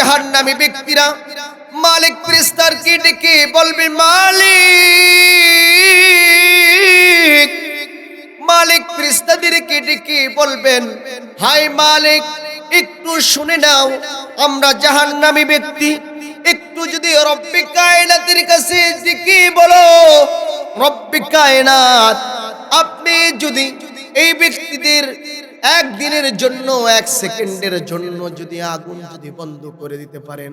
জাহান্নামী ব্যক্তিরা মালিক ফেরেশতাকে ডেকে বলবে, মালিক। মালিক ফেরেশতাদেরকে ডেকে বলবেন, হাই মালিক, একটু শুনে নাও, আমরা জাহান্নামী ব্যক্তি, একটু যদি রব্বে কায়নাতের কাছে ডেকে বলো, রব্বে কায়নাত, আপনি যদি এই ব্যক্তিদের একদিনের জন্য, এক সেকেন্ডের জন্য যদি আগুন যদি বন্ধ করে দিতে পারেন,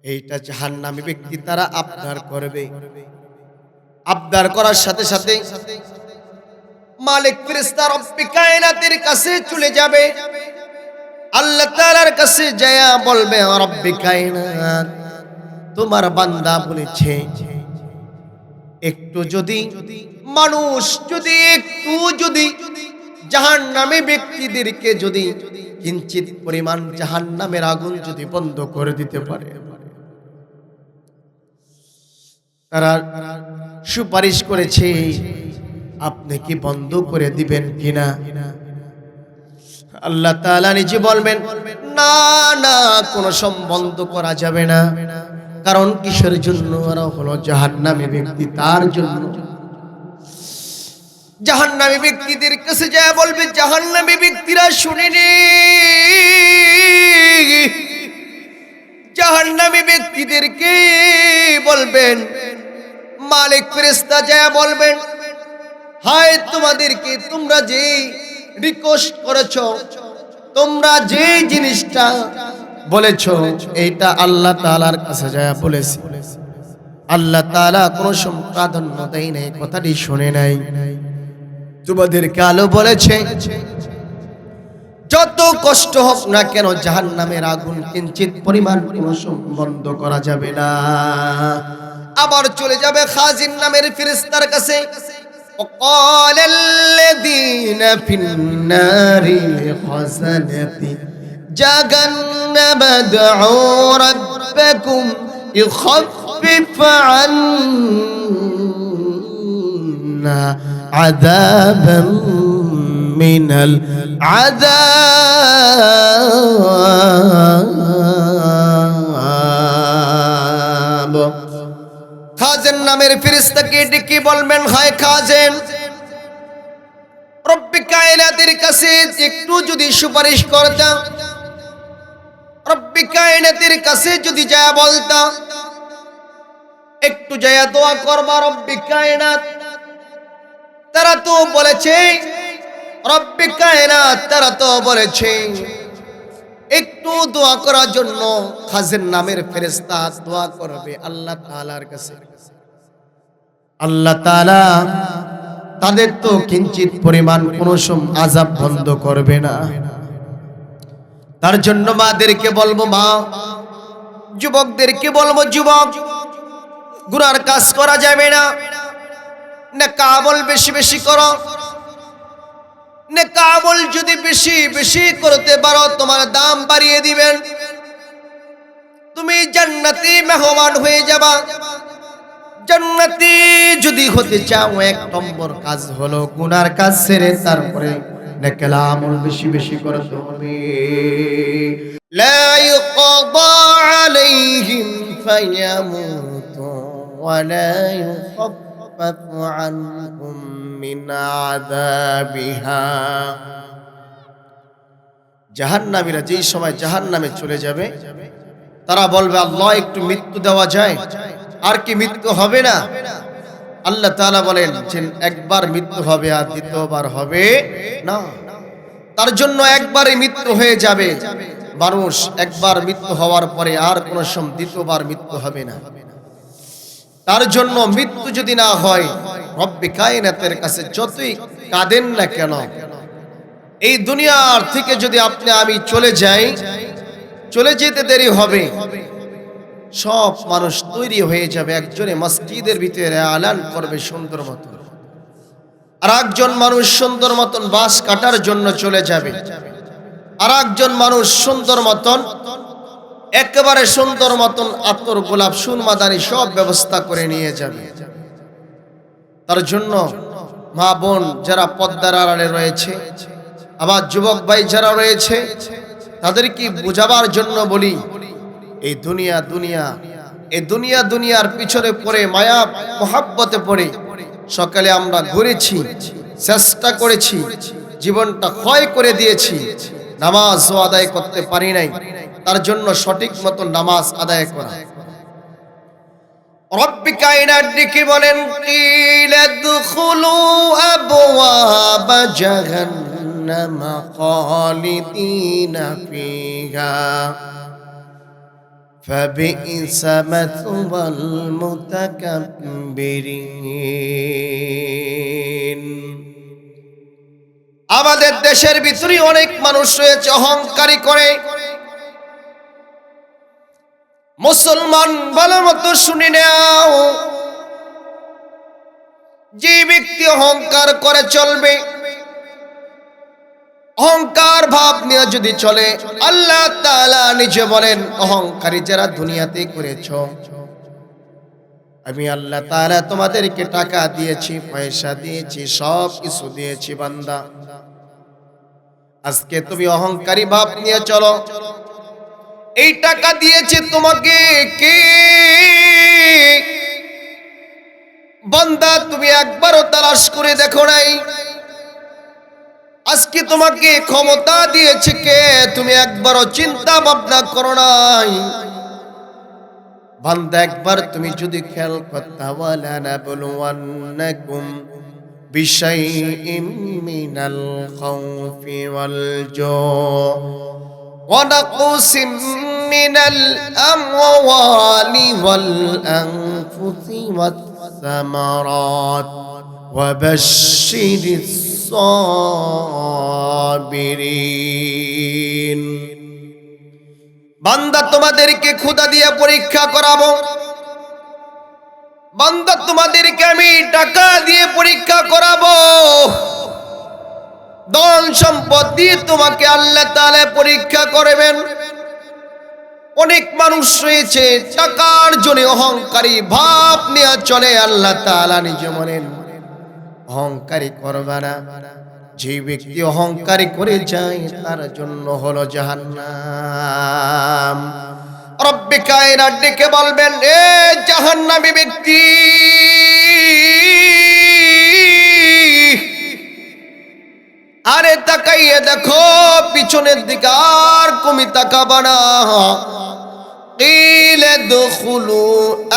এইটা জাহান্নামী ব্যক্তি তারা আবদার করবে। আবদার করার সাথে সাথে মালিক ফেরেশতা রব্বে কায়নাতের কাছে চলে যাবে, আল্লাহ তাআলার কাছে যায়া বলবে, রব্বে কায়নাত, তোমার বান্দা বলেছে একটু যদি মানুষ যদি একটু যদি জাহান্নামী ব্যক্তিদেরকে যদি কিঞ্চিত পরিমাণ জাহান্নামের আগুন যদি বন্ধ করে দিতে পারে, তারা সুপারিশ করেছে, আপনি কি বন্ধ করে দিবেন কিনা? আল্লাহ তাআলা নিজে বলবেন, না না, কোনো বন্ধ করা যাবে না। কারণ কিসের জন্য? ওরা হলো জাহান্নামী ব্যক্তি, তার জন্য। জাহান্নামী ব্যক্তিদের কাছে যায় বলবে, জাহান্নামী ব্যক্তিরা শুনেনি, জাহান্নামী ব্যক্তিদেরকে বলবেন, মালিক ফেরেশতা যায় বলবেন, হায় তোমাদেরকে, তোমরা যে রিকোয়েস্ট করেছো, তোমরা যে জিনিসটা বলেছো, এইটা আল্লাহ তাআলার কাছে যায় বলেছি। আল্লাহ তাআলা কোনো প্রাধান্য দেয় নাই, কথাটি শুনে নাই। তোমাদেরকে আলো বলেছে যত কষ্ট হোক না কেন জাহান্নামের আগুন কিঞ্চিত পরিমাণ কোনো বন্ধ করা যাবে না। আবার চলে যাবে খাজিন নামের ফেরেশতার কাছে, وقال الذين في النار لخزنة جهنم ادعوا ربكم يخفف عنا عذابا من العذاب। খাজেন নামের ফেরেশতাকে ডেকে বলবেন, হায় খাজেন, রব্বে কায়নাতের কাছে একটু যদি সুপারিশ করতাম, রব্বে কায়নাতের কাছে যদি যায় বলতাম, একটু যায় দোয়া করবা রব্বে কায়নাত। তারা তো বলেছে, রব্বে কায়নাত তারা তো বলেছে একটু দোয়া করার জন্য। খাজেন নামের ফেরেশতা দোয়া করবে আল্লাহ তাআলার কাছে। আল্লাহ তাআলা তাদের তো কিঞ্চিত পরিমাণ কোনো আযাব বন্ধ করবে না। তার জন্য মাদেরকে বলবো, মা, যুবকদেরকে বলবো, যুবক, গুনার কাজ করা যাবে না, নেক আমল বেশি বেশি করো। নেক আমল যদি বেশি বেশি করতে পারো, তোমার দাম বাড়িয়ে দিবেন, তুমি জান্নাতি মেহমান হয়ে যাবা। জান্নাতি যদি হতে চাও, এক নম্বর কাজ হলো গুনার কাজ ছেড়ে তারপরে নেকেল আমল বেশি বেশি করতে হবে। লা ইউকদা আলাইহিম ফায়ামুতু ওয়া লা ইউখাফফাফু আনহুম মিন আযাবিহা। জাহান্নামীরা যেই সময় জাহান্নামে চলে যাবে, তারা বলবে, আল্লাহ, একটু মৃত্যু দেওয়া যায়, আর কি মৃত্যু হবে না? আল্লাহ তাআলা বলেন যে একবার মৃত্যু হবে, আর দ্বিতীয়বার হবে না। তার জন্য একবারই মৃত্যু হয়ে যাবে। মানুষ একবার মৃত্যু হওয়ার পরে আর কোনো দ্বিতীয়বার মৃত্যু হবে না। তার জন্য মৃত্যু যদি না হয়, রব্বে কায়নাতের কাছে যতই কাঁদেন না কেন, এই দুনিয়ার থেকে যদি আপনি আমি চলে যাই, চলে যেতে দেরি হবে। সব মানুষ তৈরি হয়ে যাবে, একজনে মসজিদের ভিতরে আলান করবে সুন্দর মতন, আর একজন মানুষ সুন্দর মতন বাঁশ কাটার জন্য চলে যাবে, আর একজন মানুষ সুন্দর মতন একেবারে সুন্দর মতন আতর, গোলাপ, সুনমাদানি সব ব্যবস্থা করে নিয়ে যাবে। তার জন্য মা বোন যারা পর্দার আড়ালে রয়েছে, আবার যুবক ভাই যারা রয়েছে, তাদেরকে বোঝাবার জন্য বলি, এই দুনিয়া দুনিয়া, এই দুনিয়া দুনিয়ার পিছনে পড়ে মায়া মোহাব্বতে পড়ে সকালে আমরা ঘুরেছি, চেষ্টা করেছি, জীবনটা ক্ষয় করে দিয়েছি, নামাজও আদায় করতে পারি নাই। তার জন্য সঠিক মতো নামাজ আদায় করা। রব্বি কায়নাত ডেকে বলেন, কিলা দুখুলু আবওয়াবা জাহান্নাম খালিদিনা ফিহা ফাবিইসা মাথওয়াল মুতাকাব্বিরিন। আমাদের দেশের ভিতরে অনেক মানুষ রয়েছে অহংকারী করে। মুসলমান ভালো মতো শুনে নাও, যে ব্যক্তি অহংকার করে চলবে, অহংকার ভাব নিয়ে যদি চলে, আল্লাহ তাআলা নিজে বলেন, অহংকারী যারা দুনিয়াতে করেছো, আমি আল্লাহ তাআলা তোমাদেরকে টাকা দিয়েছি, পয়সা দিয়েছি, সব কিছু দিয়েছি বান্দা, আজকে তুমি অহংকারী ভাব নিয়ে চলো। এই টাকা দিয়েছে তোমাকে কে? বান্দা, তুমি একবারও তালাশ করে দেখো নাই। আজকে তোমাকে ক্ষমতা দিয়েছে কে? তুমি একবারও চিন্তা ভাবনা করো নাই। বান্দা, একবার তুমি যদি খেয়াল করতে, ওয়ালা নাবলুওয়ান্নাকুম বিশাইইম মিনাল খাউফি ওয়াল জু' ওয়া নাকসিম মিনাল আমওয়ালি ওয়াল আনফুসি ওয়াস সামারাত ওয়া বাশশিরিস সাবিরিন। বান্দা, তোমাদেরকে ক্ষুধা দিয়ে পরীক্ষা করাবো। বান্দা, তোমাদেরকে আমি টাকা দিয়ে পরীক্ষা করাবো। ধন সম্পদ দিয়ে তোমাকে আল্লাহ তাআলা পরীক্ষা করবেন। অনেক মানুষ রয়েছে টাকার জন্য অহংকারী ভাব নিয়ে চলে। আল্লাহ তাআলা নিজে বলেন, অহংকারী করবা না। যে ব্যক্তি অহংকারী করে যায় তার জন্য হলো জাহান্নাম। রব্বে কায়নাত ডেকে বলবেন, এ জাহান্নামী ব্যক্তি, আরে তাকাইয়ে দেখো পিছনের দিকে, আর তুমি তাকাবা না। কিলা দুখুলু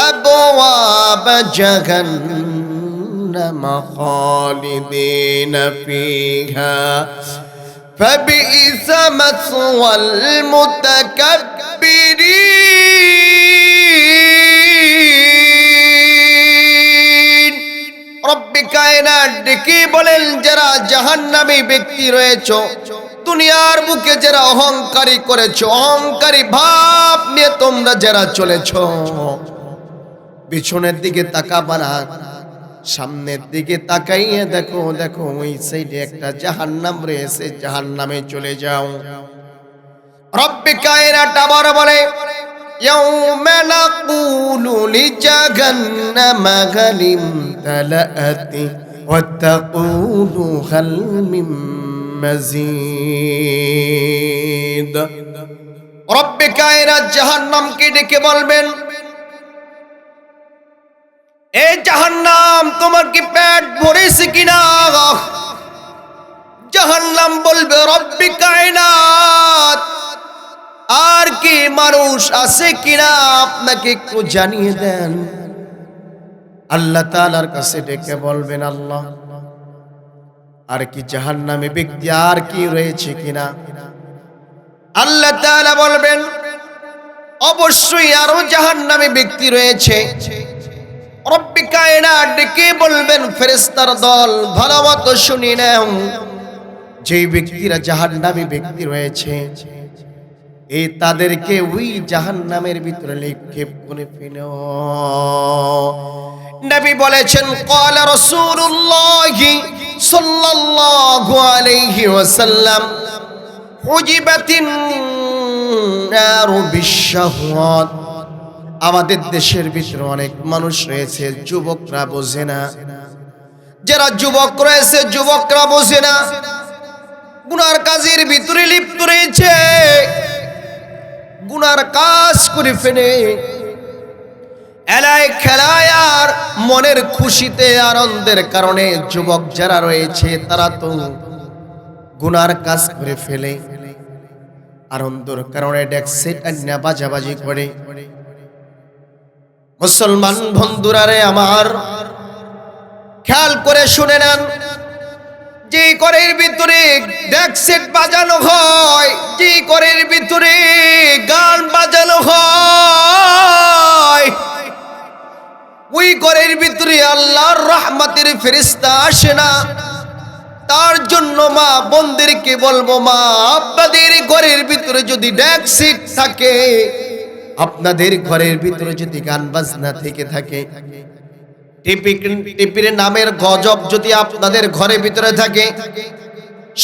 আবওয়াবা জাহান্নাম খালিদিনা ফিহা ফাবিইসা মাথওয়াল মুতাকাব্বিরিন। রব্বে কায়নাত ডেকে বলেন, যারা জাহান্নামী ব্যক্তি রয়েছে, দুনিয়ার বুকে যারা অহংকারী করেছো, অহংকারী ভাব নিয়ে তোমরা যারা চলেছো, পিছনের দিকে তাকাবা না, সামনের দিকে তাকাইয়ে দেখো, দেখো ওই সাইডে একটা জাহান্নাম রয়েছে, জাহান্নামে চলে যাও। রব্বে কায়নাত আবার বলে, ইয়াউমা নাকুলু লিজাহান্নামা হালিম তালাআতি ওয়া তাকুলু হাল মিন মাজিদ। রব্বে কায়নাত জাহান্নামকে ডেকে বলবেন, এ জাহান্নাম, তোমার কি পেট ভরেছে কিনা? জাহান্নাম বলবে, রব্বে কায়নাত, আর কি মানুষ আছে কিনা আপনাকে একটু জানিয়ে দেন। আল্লাহ তাআলার কাছে ডেকে বলবেন, আল্লাহ, আর কি জাহান্নামী ব্যক্তি আর কি রয়েছে কিনা? আল্লাহ তাআলা বলবেন, অবশ্যই আরো জাহান্নামী ব্যক্তি রয়েছে। রব্বে কায়নাত ডেকে বলবেন, ফেরেশতার দল, ভালো মতো শুনে নাও, যে ব্যক্তিরা জাহান্নামী ব্যক্তি রয়েছে, এই তাদেরকে ওই জাহান্নামের ভিতরে নিক্ষেপ করে ফেলো। নবী বলেছেন, ক্বালা রাসূলুল্লাহ সাল্লাল্লাহু আলাইহি ওয়াসাল্লাম, হুজিবাতিন নারু বিশ-শাহওয়াত। আমাদের দেশের ভিতরে অনেক মানুষ রয়েছে, যুবকরা বোঝে না। যারা যুবক রয়েছে, যুবকরা বোঝে না। গুনার কাজের ভিতরে লিপ্ত রয়েছে, গুনার কাজ করে ফেলে এলায় খেলায় আর মনের খুশিতে আনন্দের কারণে যুবক যারা রয়েছে তারা তো গুনার কাজ করে ফেলে, আনন্দের কারণে ডেকসেট আন্না বাজাবাজি করে। মুসলমান বন্ধুরা রে আমার, খেয়াল করে শুনে নেন, যে ঘরের ভিতরে ডেকসেট বাজানো হয়, যে ঘরের ভিতরে গান বাজানো হয়, ওই ঘরের ভিতরে আল্লাহর রহমতের ফেরেশতা আসে না। তার জন্য মা বোনদেরকে বলবো, মা আপনাদের ঘরের ভিতরে যদি ডেকসেট থাকে, আপনাদের ঘরের ভিতরে যদি গান বাজনা থেকে থাকে, টিপির নামের গজব যদি আপনাদের ঘরের ভিতরে থাকে,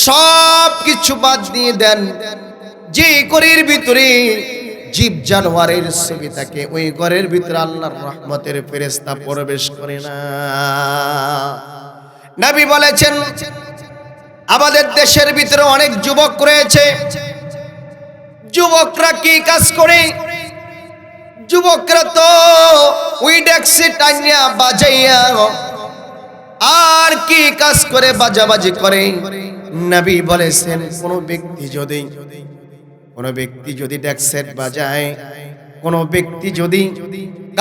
সব কিছু বাদ দিয়ে দেন। যে ঘরের ভিতরে জীব জানোয়ারের ছবি থাকে, ওই ঘরের ভিতরে আল্লাহর রহমতের ফেরেশতা প্রবেশ করে না। নবী বলেছেন, আমাদের দেশের ভিতরে অনেক যুবক রয়েছে, যুবকরা কি কাজ করে? যুবকরা তো ওই ডেক্সি টাইনিয়া বাজাইয়া আর কি কাজ করে? বাজাবাজি করে। নবী বলেছেন, কোন ব্যক্তি যদি ডেক্সেট বাজায়, কোন ব্যক্তি যদি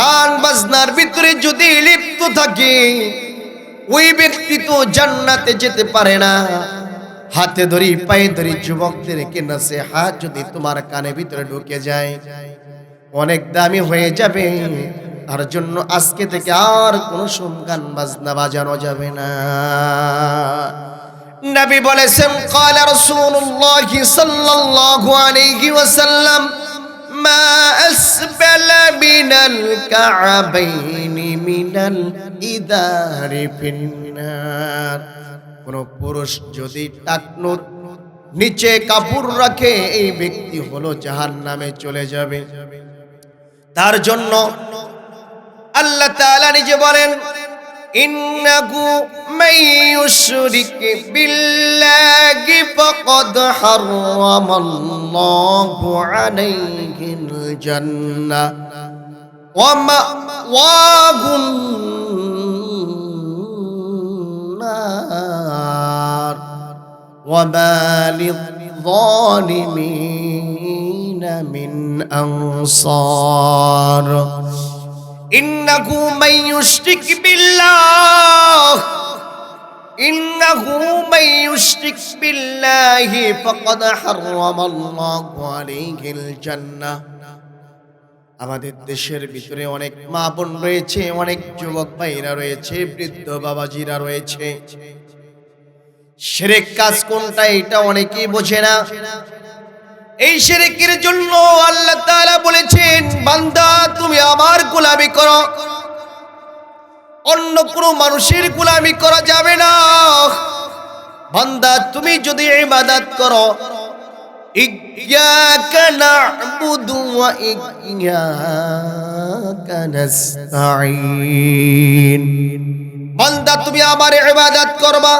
গান বাজনার ভিতরে যদি লিপ্ত থাকে, ওই ব্যক্তি তো জান্নাতে যেতে পারে না। হাতে ধরি পায়ে ধরি যুবকদেরকে নসিহত যদি তোমার কানে ভিতরে ঢুকে যায়, অনেক দামি হয়ে যাবে। তার জন্য আজকে থেকে আর কোন গান বাজনা বাজানো যাবে না। নবী বলেছেন, ক্বালা রাসূলুল্লাহ সাল্লাল্লাহু আলাইহি ওয়াসাল্লাম, মা আসবালা মিনাল কা'বাইনি মিনাল ইদারি ফিন্নার। কোন পুরুষ যদি টাকনুর নিচে কাপড় রাখে, এই ব্যক্তি হলো জাহান্নামে চলে যাবে। তার জন্য আল্লাহ তাআলা নিজে বলেন, ইন্নাহু মাইয়ুশরিক বিল্লাহি ফাকাদ হারামাল্লাহু আলাইহিল জান্নাহ ওয়া মাওয়াহুন নার ওয়া মা লিয-যালিমিনা মিন আনসার। ইন্নাহু মাইয়ুশরিক বিল্লাহি ফাকাদ হারামাল্লাহু আলাইহিল জান্নাহ। আমাদের দেশের ভিতরে অনেক মা বোন রয়েছে, অনেক যুবক ভাইরা রয়েছে, বৃদ্ধ বাবাজিরা রয়েছে, শিরক কাজ কোনটা এটা অনেকেই বোঝে না। এই শিরকের জন্য আল্লাহ তাআলা বলেছেন, বান্দা তুমি আমার গোলামি করো, অন্য কোনো মানুষের গোলামি করা যাবে না। বান্দা তুমি যদি ইবাদত করো, ইয়্যাকা না'বুদু ওয়া ইয়্যাকা নাস্তাঈন। বান্দা তুমি আমার ইবাদত করবা,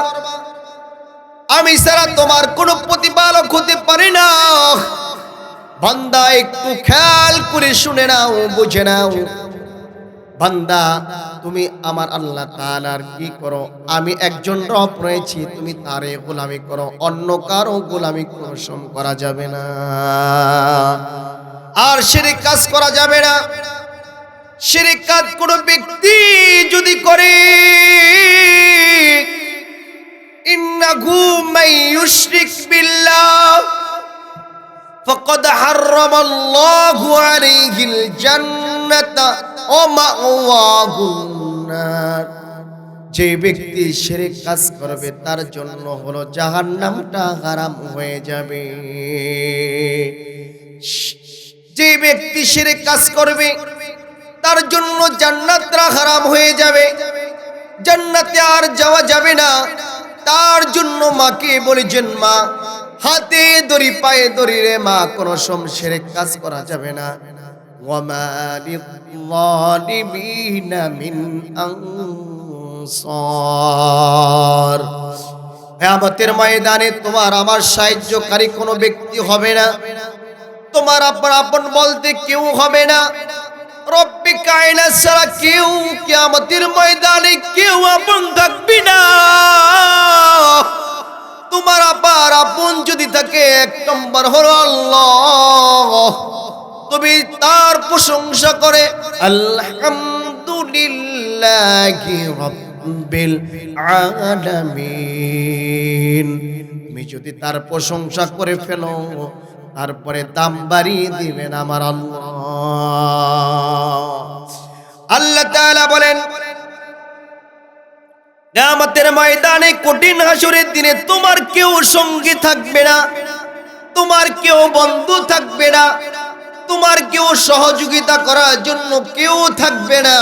আমি ছাড়া তোমার কোনো প্রতিপালক হতে পারে না। বান্দা একটু খেয়াল করে শুনে নাও, বুঝে নাও, বান্দা তুমি আমার আল্লাহ তাআলার কি করো? আমি একজন রব রয়েছি, তুমি তারে গোলামি করো, অন্য কারো গোলামি কোনরকম করা যাবে না। আর শিরক কাজ করা যাবে না। শিরক কাজ কোন ব্যক্তি যদি করে, ইন্নাহু মাইয়ুশরিক বিল্লাহ ফাকাদ হারামাল্লাহু আলাইহিল জান্নাতা ওয়া মাওয়াহুন নার। যে ব্যক্তি শিরক কাজ করবে তার জন্য হলো জাহান্নামটা হারাম হয়ে যাবে। যে ব্যক্তি শিরক কাজ করবে তার জন্য জান্নাতটা হারাম হয়ে যাবে, জান্নাতে আর যাওয়া যাবে না। তার জন্য মাকে বলেছেন, মা হাতে দড়ি পায়ে দড়ি রে মা, কোনো শিরক কাজ করা যাবে না। ওয়া মা লিয-যালিমিনা মিন আনসার। কিয়ামতের ময়দানে তোমার আমার সাহায্যকারী কোনো ব্যক্তি হবে না, তোমার আপন বলতে কেউ হবে না। রব্বে কায়নাত ছাড়া কেউ কিয়ামতের ময়দানে কেউ আপন থাকবে না। তোমার আপন যদি থাকে এক নম্বর হলো আল্লাহ। তুমি তার প্রশংসা করে আলহামদুলিল্লাহি রাব্বিল আলামিন। তুমি যদি তার প্রশংসা করে ফেলো, তারপরে দাম বাড়িয়ে দিবেন আমার আল্লাহ। আল্লাহ তাআলা বলেন, কিয়ামতের ময়দানে কঠিন হাসরের দিনে তোমার কেউ সঙ্গী থাকবে না, তোমার কেউ বন্ধু থাকবে না, তোমার কেউ সহযোগিতা করার জন্য কেউ থাকবে না।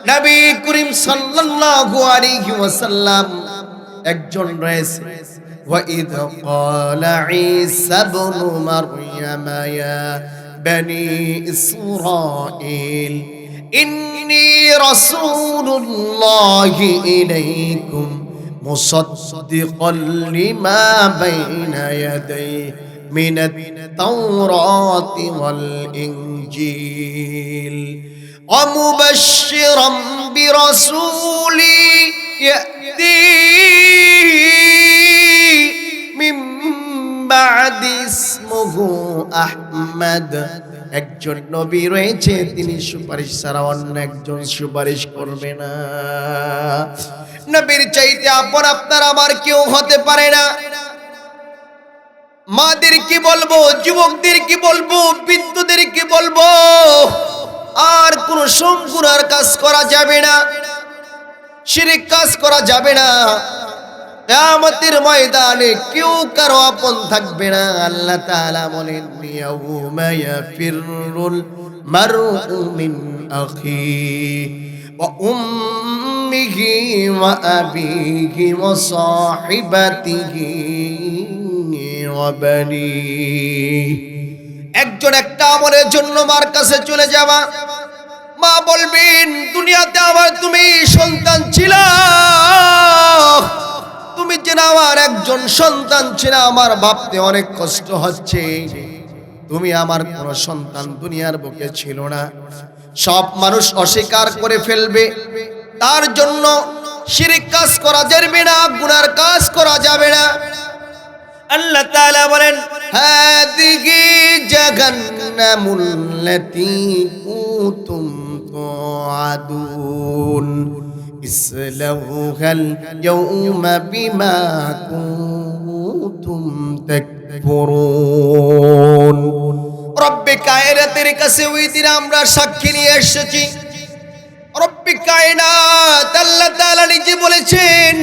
নবী করিম সাল্লাল্লাহু আলাইহি ওয়াসাল্লাম একজন রয়েছে। وَإِذْ قَالَ عِيسَى ابْنُ مَرْيَمَ يَا بَنِي إِسْرَائِيلَ إِنِّي رَسُولُ اللَّهِ إِلَيْكُمْ مُصَدِّقًا لِمَا بَيْنَ يَدَيَّ مِنَ التَّوْرَاةِ وَالْإِنْجِيلِ وَمُبَشِّرًا بِرَسُولٍ يَأْتِي মিন বাদি ইসমুহু আহমদ। একজন নবী রয়েছে, তিনি সুপারিশ ছাড়া অন্য একজন সুপারিশ করবে না। নবীর চাইতে আপন আপনার আমার কেউ হতে পারে না। মাদের কি বলবো, যুবকদের কি বলবো, বৃদ্ধদের কি বলবো, আর কোন সংকুরার কাজ করা যাবে না, শিরক কাজ করা যাবে না। কিয়ামতের ময়দানে কেউ কারো আপন থাকবে না। আল্লাহ তাআলা বলেন, ইয়াউমা ইয়াফিরুল মারউ মিন আখিহি ওয়া উম্মিহি ওয়া আবিহি ওয়া সাহিবাতিহি ওয়া বানিহি। একজন একটা আমলের জন্য মার কাছে চলে যাওয়া। মা বলবেন, দুনিয়াতে আমার তুমি সন্তান ছিলা, তুমি যে আমার একজন সন্তান ছিল, আমার ভাবতে অনেক কষ্ট হচ্ছে। তুমি আমার কোনো সন্তান দুনিয়ার বুকে ছিল না। সব মানুষ অস্বীকার করে ফেলবে, তার জন্য শিরক কাজ করা যাবে না, গুনার কাজ করা যাবে না। আল্লাহ তাআলা বলেন, হাদিহি জাহান্নামুল লাতী কুনতুম তুআদুন ইসলাউহাল ইয়াউমা বিমা কুনতুম তাকফুরুন। রব্বে কায়নাতের কাছে ওই দিন আমরা সাক্ষী নিয়ে এসেছি। রব্বে কায়নাত আল্লাহ তাআলা নিজে বলেছেন,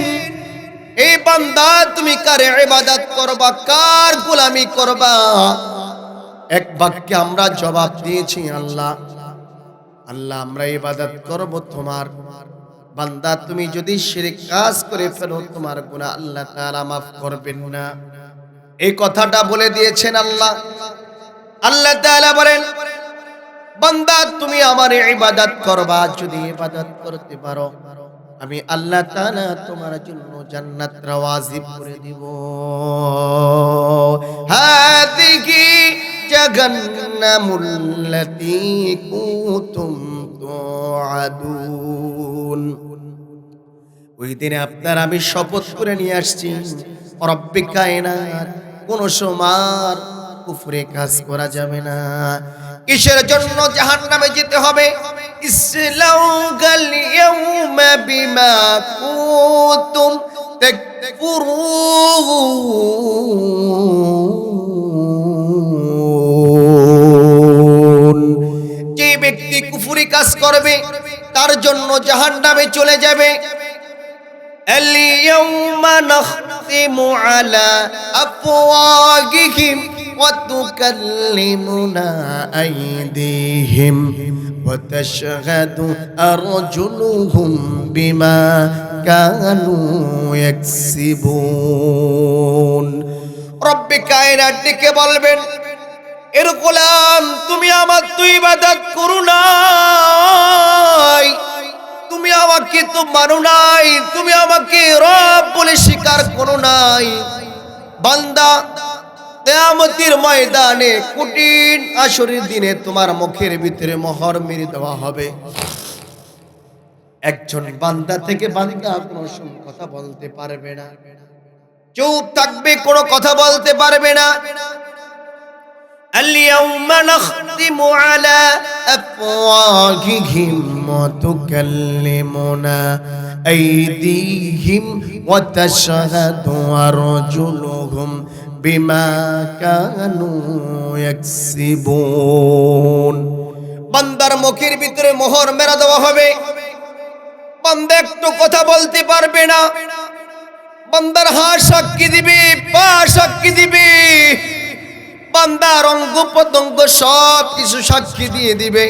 এই বান্দা তুমি কার ইবাদত করবা, কার গোলামি করবা? এক বাক্যে আমরা জবাব দিয়েছি, আল্লাহ। আল্লাহ, আমরা ইবাদত করব তোমার। বান্দা, তুমি যদি শিরক কাজ করে ফেলো, তোমার গুনাহ আল্লাহ তাআলা মাফ করবেন না। এই কথাটা বলে দিয়েছেন আল্লাহ। আল্লাহ তাআলা বলেন, বান্দা তুমি আমার ইবাদত করবা, যদি ইবাদত করতে পারো আমি আল্লাহ তাআলা তোমার জন্য জান্নাত ওয়াজিব করে দিব। হাদিহি জাহান্নামুল লাতী কুনতুম তুআদুন। ওই দিনে আপনার আমি শপথ করে নিয়ে আসছি, রব্বে কায়নাত, কোন সময় কুফরে কাজ করা যাবে না। কিসের জন্য জাহান্নামে যেতে হবে? ইসলাউগাল ইয়াউমা বিমা কুনতুম তাকফুরুন। যে ব্যক্তি কুফরি কাজ করবে তার জন্য জাহান্নামে চলে যাবে। আল ইয়াউমা নাখতিমু আলা আফওয়াহিহিম ওয়া তুকাল্লিমুনা আইদিহিম ওয়া তাশহাদু আরজুলুহুম বিমা কানু ইয়াকসিবুন। রব্বে কায়নাত ডেকে বলবেন, এর গোলাম তুমি আমার ইবাদত করো নাই, তুমি আমাকে আমাকে তো মানো নাই, তুমি আমাকে রব বলে স্বীকার করো নাই। বান্দা কিয়ামতের ময়দানে কঠিন আসরের দিনে তোমার মুখের ভিতরে মোহর মেরে দেওয়া হবে। একজন বান্দা থেকে বান্দা কোনো কথা বলতে পারবে না, চুপ থাকবে, কোনো কথা বলতে পারবে না। اليوم نختم على أفواههم وتكلمنا أيديهم وتشهد أرجلهم بما كانوا يكسبون। বান্দার মুখের ভিতরে মোহর মেরে দেওয়া হবে, বান্দা একটু কথা বলতে পারবে না। বান্দার হাত সাক্ষী দিবে, পা সাক্ষী দিবে, বান্দার অঙ্গ প্রত্যঙ্গ সব কিছু সাক্ষী দিয়ে দিবে,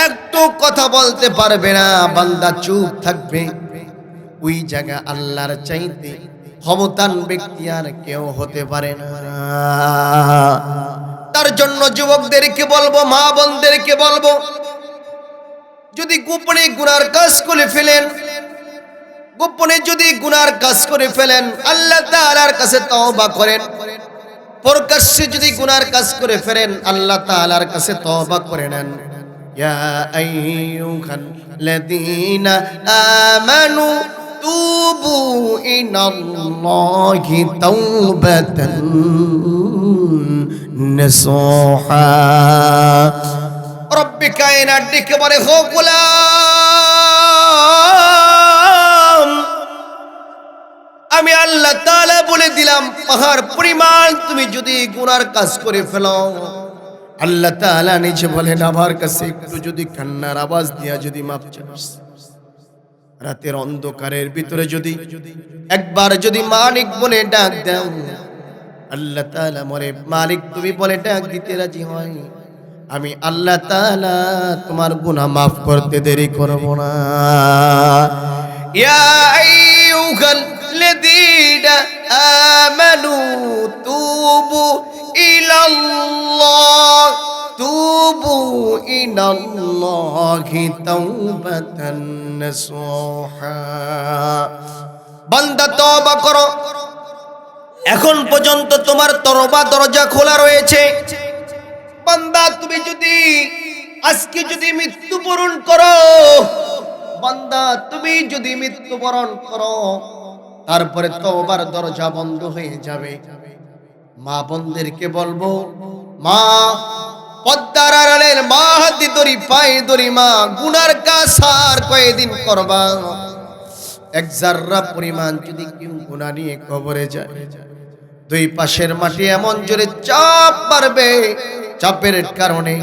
একটু কথা বলতে পারবে না, বান্দা চুপ থাকবে। ওই জায়গা আল্লাহর চাইতে ক্ষমতান ব্যক্তি আর কেউ হতে পারে না। তার জন্য যুবকদেরকে বলবো, মা বোনদেরকে বলবো, যদি গোপনে গুনার কাজ করে ফেলেন, গোপনে যদি গুনার কাজ করে ফেলেন, আল্লাহ তাআলার কাছে তওবা করেন। প্রকাশ্যে যদি গুনার কাজ করে ফেলেন, আল্লাহ তাআলার কাছে তওবা করে নেন। ইয়া আইয়ুহাল্লাযীনা আমানু তুবু ইলাল্লাহি তাওবাতান নাসুহা। রব্বে কায়নাত ডেকে বলে, হো গোলাম, আমি আল্লাহ তাআলা বলে দিলাম, পাহাড় পরিমাণ তুমি যদি গুনার কাজ করে ফেলো, আল্লাহ তাআলা নিজে বলেন আমার কাছে একটু যদি কান্নার আওয়াজ দিয়া যদি মাপ চাস, রাতের অন্ধকারের ভিতরে যদি একবার যদি মালিক বলে ডাক দাও, আল্লাহ তাআলা মরে মালিক তুমি বলে ডাক দিতে রাজি হয়, আমি আল্লাহ তাআলা তোমার গুনাহ মাফ করতে দেরি করব না। ইয়া আইয়ুহাল্লাযীনা আমানু তুবু ইলাল্লাহ, তুবু ইলাল্লাহি তাওবাতান নাসুহা। বান্দা তওবা করো, এখন পর্যন্ত তোমার তওবা দরজা খোলা রয়েছে। বান্দা তুমি যদি আজকে যদি মৃত্যুবরণ করো, বান্দা তুমি যদি মৃত্যুবরণ করো, তারপরে তওবার দরজা বন্ধ হয়ে যাবে। মা বোনদেরকে বলবো, মা পদ্মার আড়ালের মা, হাতি ধরি পায়ে ধরি মা, গুনার কাজ আর কয়দিন করবা? এক জাররা পরিমাণ যদি কেউ গুনাহ নিয়ে কবরে যায়, দুই পাশের মাটি এমন জোরে চাপ মারবে, চাপের কারণে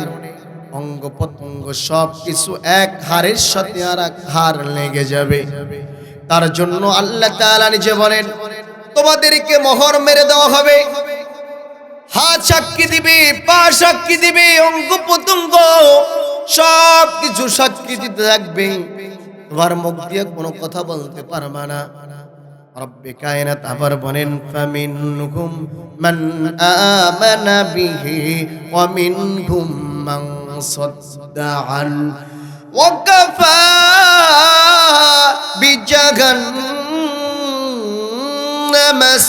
অঙ্গ প্রত্যঙ্গ সব কিছু এক হাড়ের সাথে আর এক হাড় লেগে যাবে। তার জন্য আল্লাহ তাআলা নিজে বলেন, তোমাদেরকে মোহর মেরে দেওয়া হবে, হাত সাক্ষী দিবে, পা সাক্ষী দিবে, অঙ্গ প্রত্যঙ্গ সব কিছু সাক্ষী দিতে থাকবে, তোমার মুখ দিয়ে কোনো কথা বলতে পারবে না। রব্বে কায়নাত আবার বলেন, ফামিনহুম মান আমানা বিহি ওয়া মিনহুম মান সাদ্দা আন ওয়া কাফা বিজাহান্নামা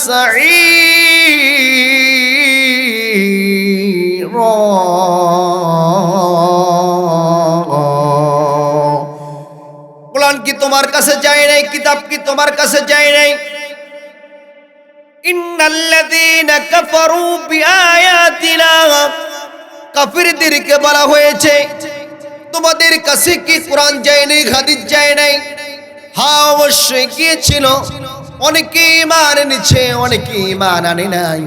সাঈরা। কোরআন কি তোমার কাছে যায় নাই? কিতাব কি তোমার কাছে যায় নাই? ইন্নাল্লাযীনা কাফারু বিআয়াতিনা, কাফিরদেরকে বলা হয়েছে তোমাদের কাছে কি কোরআন যায় নাই, হাদিস যায় নাই? হ্যাঁ, অবশ্যই গিয়েছিল। অনেকে ঈমান এনেছে, অনেকে ঈমান আনে নাই।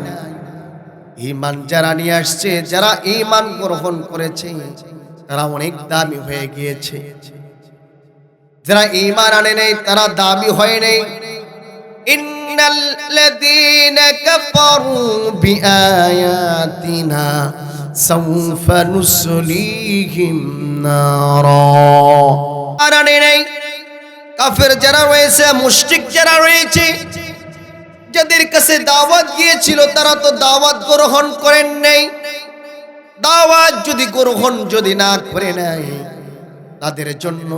ঈমান যারা নিয়ে আসছে, যারা ঈমান গ্রহণ করেছে, তারা অনেক দামি হয়ে গিয়েছে। যারা ঈমান আনে নাই তারা দামি হয় নাই। ইন্নাল্লাযীনা কাফারু বিআয়াতিনা সাউফা নুসলিহিম নারা। আর আনে নাই কাফের যারা রয়েছে, মুশরিক যারা রয়েছে, যাদের কাছে দাওয়াত গিয়েছিল তারা তো দাওয়াত গ্রহণ করেন নাই। দাওয়াত যদি গ্রহণ যদি না করে নাই, তাদের জন্য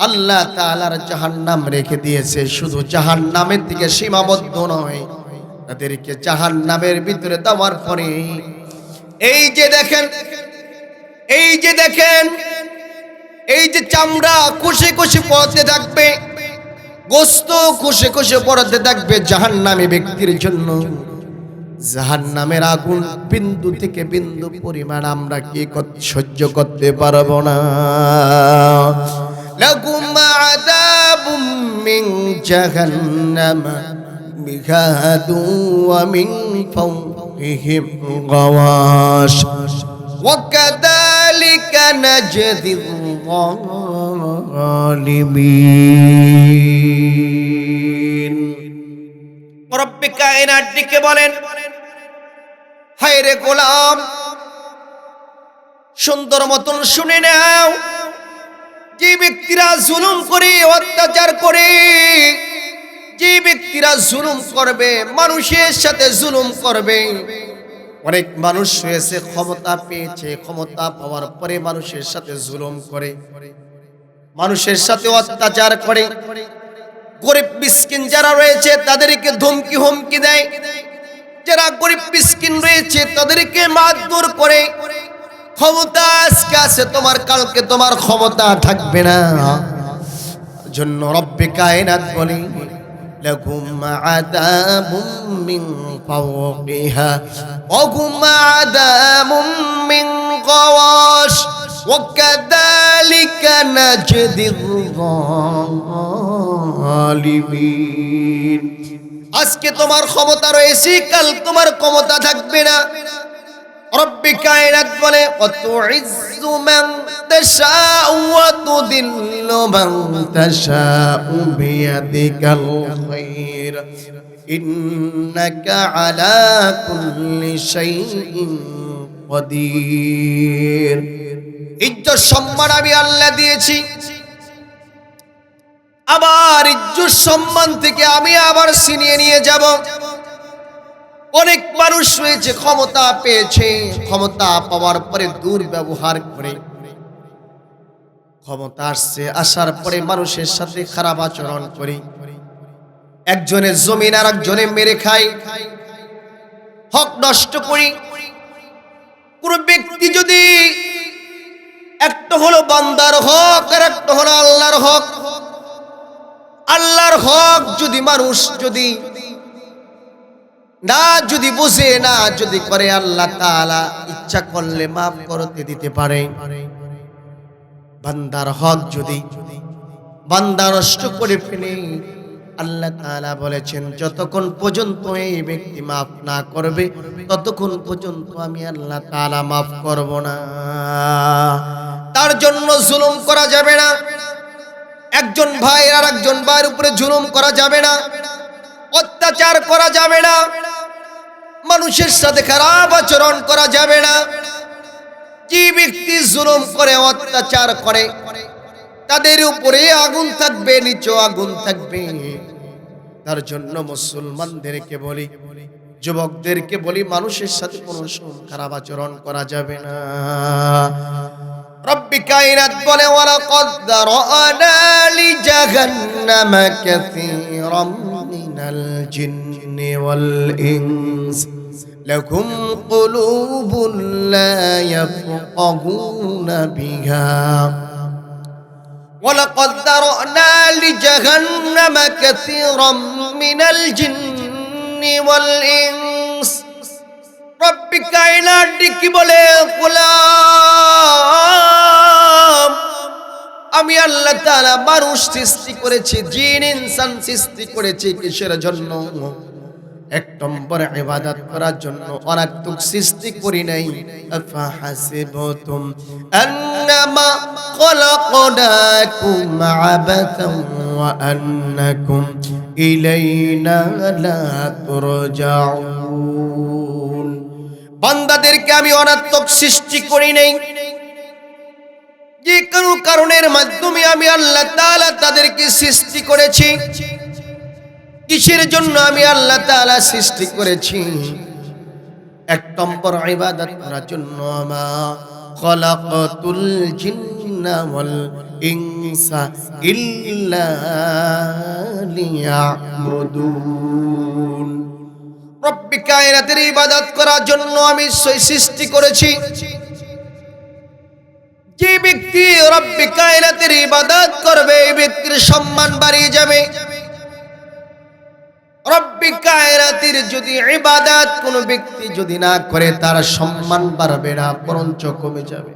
আল্লাহ তাআলার জাহান্নাম রেখে দিয়েছে। শুধু জাহান্নামের দিকে সীমাবদ্ধ নয়, তাদেরকে জাহান্নামের ভিতরে দেওয়ার পরে এই যে দেখেন, এই যে দেখেন, এই যে চামড়া কুশে কুশে পড়তে থাকবে, গোস্ত কুশে কুশে পড়তে থাকবে জাহান্নামী ব্যক্তির জন্য। জাহান্নামের আগুন বিন্দু থেকে বিন্দু পরিমাণ আমরা কি সহ্য করতে পারবো না। লাকুম আযাবুম মিন জাহান্নাম মিহাদু ওয়া মিন ফাওকিহিম গাওয়াশ ওয়া কাযালিকা নাজদিল যালিমিন। রব্বে কায়নাত ডেকে বলেন, হায় রে গোলাম, সুন্দর মতন শুনে নাও, যে ব্যক্তিরা জুলুম করে, অত্যাচার করে, যে ব্যক্তিরা জুলুম করবে, মানুষের সাথে জুলুম করবে। অনেক মানুষ হয়েছে, ক্ষমতা পেয়েছে, ক্ষমতা পাওয়ার পরে মানুষের সাথে জুলুম করে, মানুষের সাথে অত্যাচার করে। গরিব মিসকিন যারা রয়েছে তাদেরকে ধমকি হুমকি দেয়, যারা গরিব মিসকিন রয়েছে তাদেরকে মারধর করে। ক্ষমতা আজকে আছে তোমার, কালকে তোমার ক্ষমতা থাকবে না। জন্য রব্বে কায়নাত বলে, লাকুম আযাবুম মিন ফাওকিহা ওয়া হুম আযাবুম মিন গাওয়াশ ওয়া কাযালিকা নাজদিল যালিমিন। আজকে তোমার ক্ষমতা রয়েছে, কাল তোমার ক্ষমতা থাকবে না। রব্বে কায়নাত বলে, ওয়াতুইজ্জু মান তাশাউ ওয়া তুদিল্লু মান তাশাউ বিয়াদিকাল খায়র ইন্নাকা আলা কুল্লি শাইইন কাদির। ইজ্জত সম্মান আমি আল্লাহ দিয়েছি, আবার ইজ্জত সম্মান থেকে আমি আবার ছিনিয়ে নিয়ে যাব। অনেক মানুষ রয়েছে ক্ষমতা পেয়েছে, ক্ষমতা পাওয়ার পরে দুর্ব্যবহার করে। ক্ষমতা আসছে, আসার পরে মানুষের সাথে খারাপ আচরণ করে। একজনের জমিন আর একজনে মেরে খায়, হক নষ্ট করি। কোন ব্যক্তি যদি, একটা হলো বান্দার হক আর একটা হলো আল্লাহর হক। আল্লাহর হক যদি মানুষ যদি না যদি বুঝে, না যদি করে, আল্লাহ তাআলা ইচ্ছা করলে মাফ করতে দিতে পারে। বান্দার হক যদি বান্দা নষ্ট করে ফেলে, আল্লাহ তাআলা বলেছেন যতক্ষণ পর্যন্ত এই ব্যক্তি মাফ না করবে ততক্ষণ পর্যন্ত আমি আল্লাহ তাআলা মাফ করব না। তার জন্য জুলুম করা যাবে না। একজন ভাই আর একজন ভাইয়ের উপরে জুলুম করা যাবে না, অত্যাচার করা যাবে না, মানুষের সাথে খারাপ আচরণ করা যাবে না। যে ব্যক্তি জুলুম করে, অত্যাচার করে, তাদের উপরে আগুন থাকবে, নিচেও আগুন থাকবে। তার জন্য মুসলমানদেরকে বলি, যুবকদেরকে বলি, মানুষের সাথে কোনো খারাপ আচরণ করা যাবে না। রব্বে কায়নাত বলে, ওয়ালাকাদ যারানা লিজাহান্নামা কাসীরাম মিনাল জিন্নি ওয়াল ইনস লাহুম কুলুবুন লা ইয়াফকাহুনা বিহা ওয়ালাকাদ যারানা লিজাহান্নামা কাসীরাম মিনাল জিন্নি ওয়াল ইনস। রব্বে কায়নাত কি বলে, গোলাম, আমি আল্লাহ তাআলা মানুষ সৃষ্টি করেছি, জিন ইনসান সৃষ্টি করেছি কিসের জন্য? এক নম্বর ইবাদত করার জন্য, অনাত্মক সৃষ্টি করি নাই। আফা হাসিবতুম আন্নামা খলাকনাকুম আবাতান ওয়া আন্নাকুম ইলাইনা লা তুরজাউন। বান্দাদেরকে আমি অনাত্মক সৃষ্টি করি নাই, যে কোনো কারণের মাধ্যমে আমি আল্লাহ তাআলা তাদেরকে সৃষ্টি করেছি। কিসের জন্য আমি আল্লাহ তাআলা সৃষ্টি করেছি? এক নম্বর ইবাদত করার জন্য। মা খলাকাতুল জিন্না ওয়াল ইনসা ইল্লা লিয়াবুদুন। রব্বি কায়নাতের ইবাদত করার জন্য আমি সৃষ্টি করেছি। যে ব্যক্তি রব্বি কায়নাতের ইবাদত করবে এই ব্যক্তির সম্মান বাড়িয়ে যাবে। রব্বি কায়নাতের যদি ইবাদত কোনো ব্যক্তি যদি না করে তার সম্মান বাড়বে না, বরঞ্চ কমে যাবে।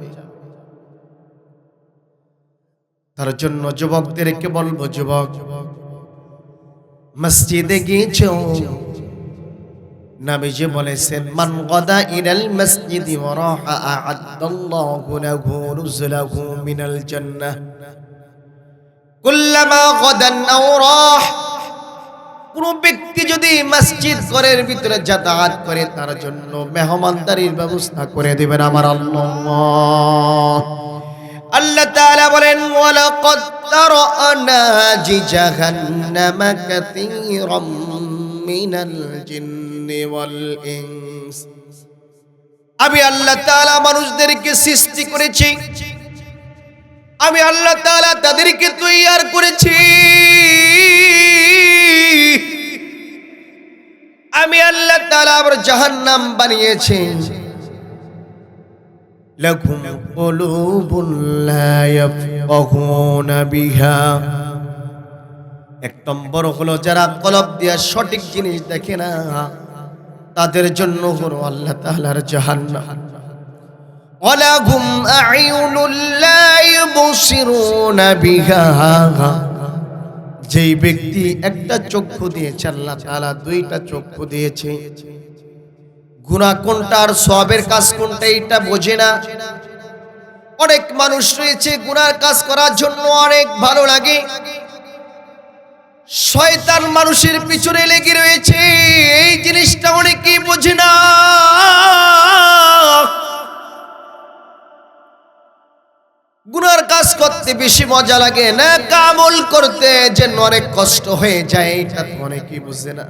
তার জন্য যুবকদেরকে বলবো, যুবক মসজিদে গিয়েছো, নবীজি বলেছেন মান গাদা ইলাল মসজিদি ওয়া রাহা আ'আদাল্লাহু লাহু নুজুলাহু মিনাল জান্নাহ কুল্লামা গাদান আও রাহ। কোন ব্যক্তি যদি মসজিদ ঘরের ভিতরে যাতায়াত করে তার জন্য মেহমানদারির ব্যবস্থা করে দিবেন আমার আল্লাহ। আল্লাহ তাআলা বলেন ওয়ালাকাদ তারানা জাহান্নামা কাসীরাম মিনাল জিন্নি ওয়াল ইনস। আমি আল্লাহ তাআলা মানুষদেরকে সৃষ্টি করেছি, আমি আল্লাহ তাআলা তাদেরকে তৈয়ার করেছি, আমি আল্লাহ তাআলা আবার জাহান্নাম বানিয়েছি। লাকুম কুলুবুন লা ইয়াফকাহুনা বিহা। এক নম্বর হলো যারা কলব দিয়ে সঠিক জিনিস দেখে না তাদের জন্য হলো আল্লাহ তাআলার জাহান্নাম। ওয়ালাহুম আ'য়ুনুল লা ইউবসিরুনা বিহা। যেই ব্যক্তি একটা চক্ষু দিয়েছে আল্লাহ তাআলা দুইটা চক্ষু দিয়েছে, গুনাহ কোনটা আর সওয়াবের কাজ কোনটা এটা বোঝে না। অনেক মানুষ রয়েছে গুনার কাজ করার জন্য অনেক ভালো লাগে, শয়তান মানুষের পিছনে লেগে রয়েছে, এই জিনিসটা অনেকেই বোঝে না। গুনার কাজ করতে বেশি মজা লাগে না, আমল করতে যেন অনেক কষ্ট হয়ে যায়, এটা তো অনেকেই বুঝে না।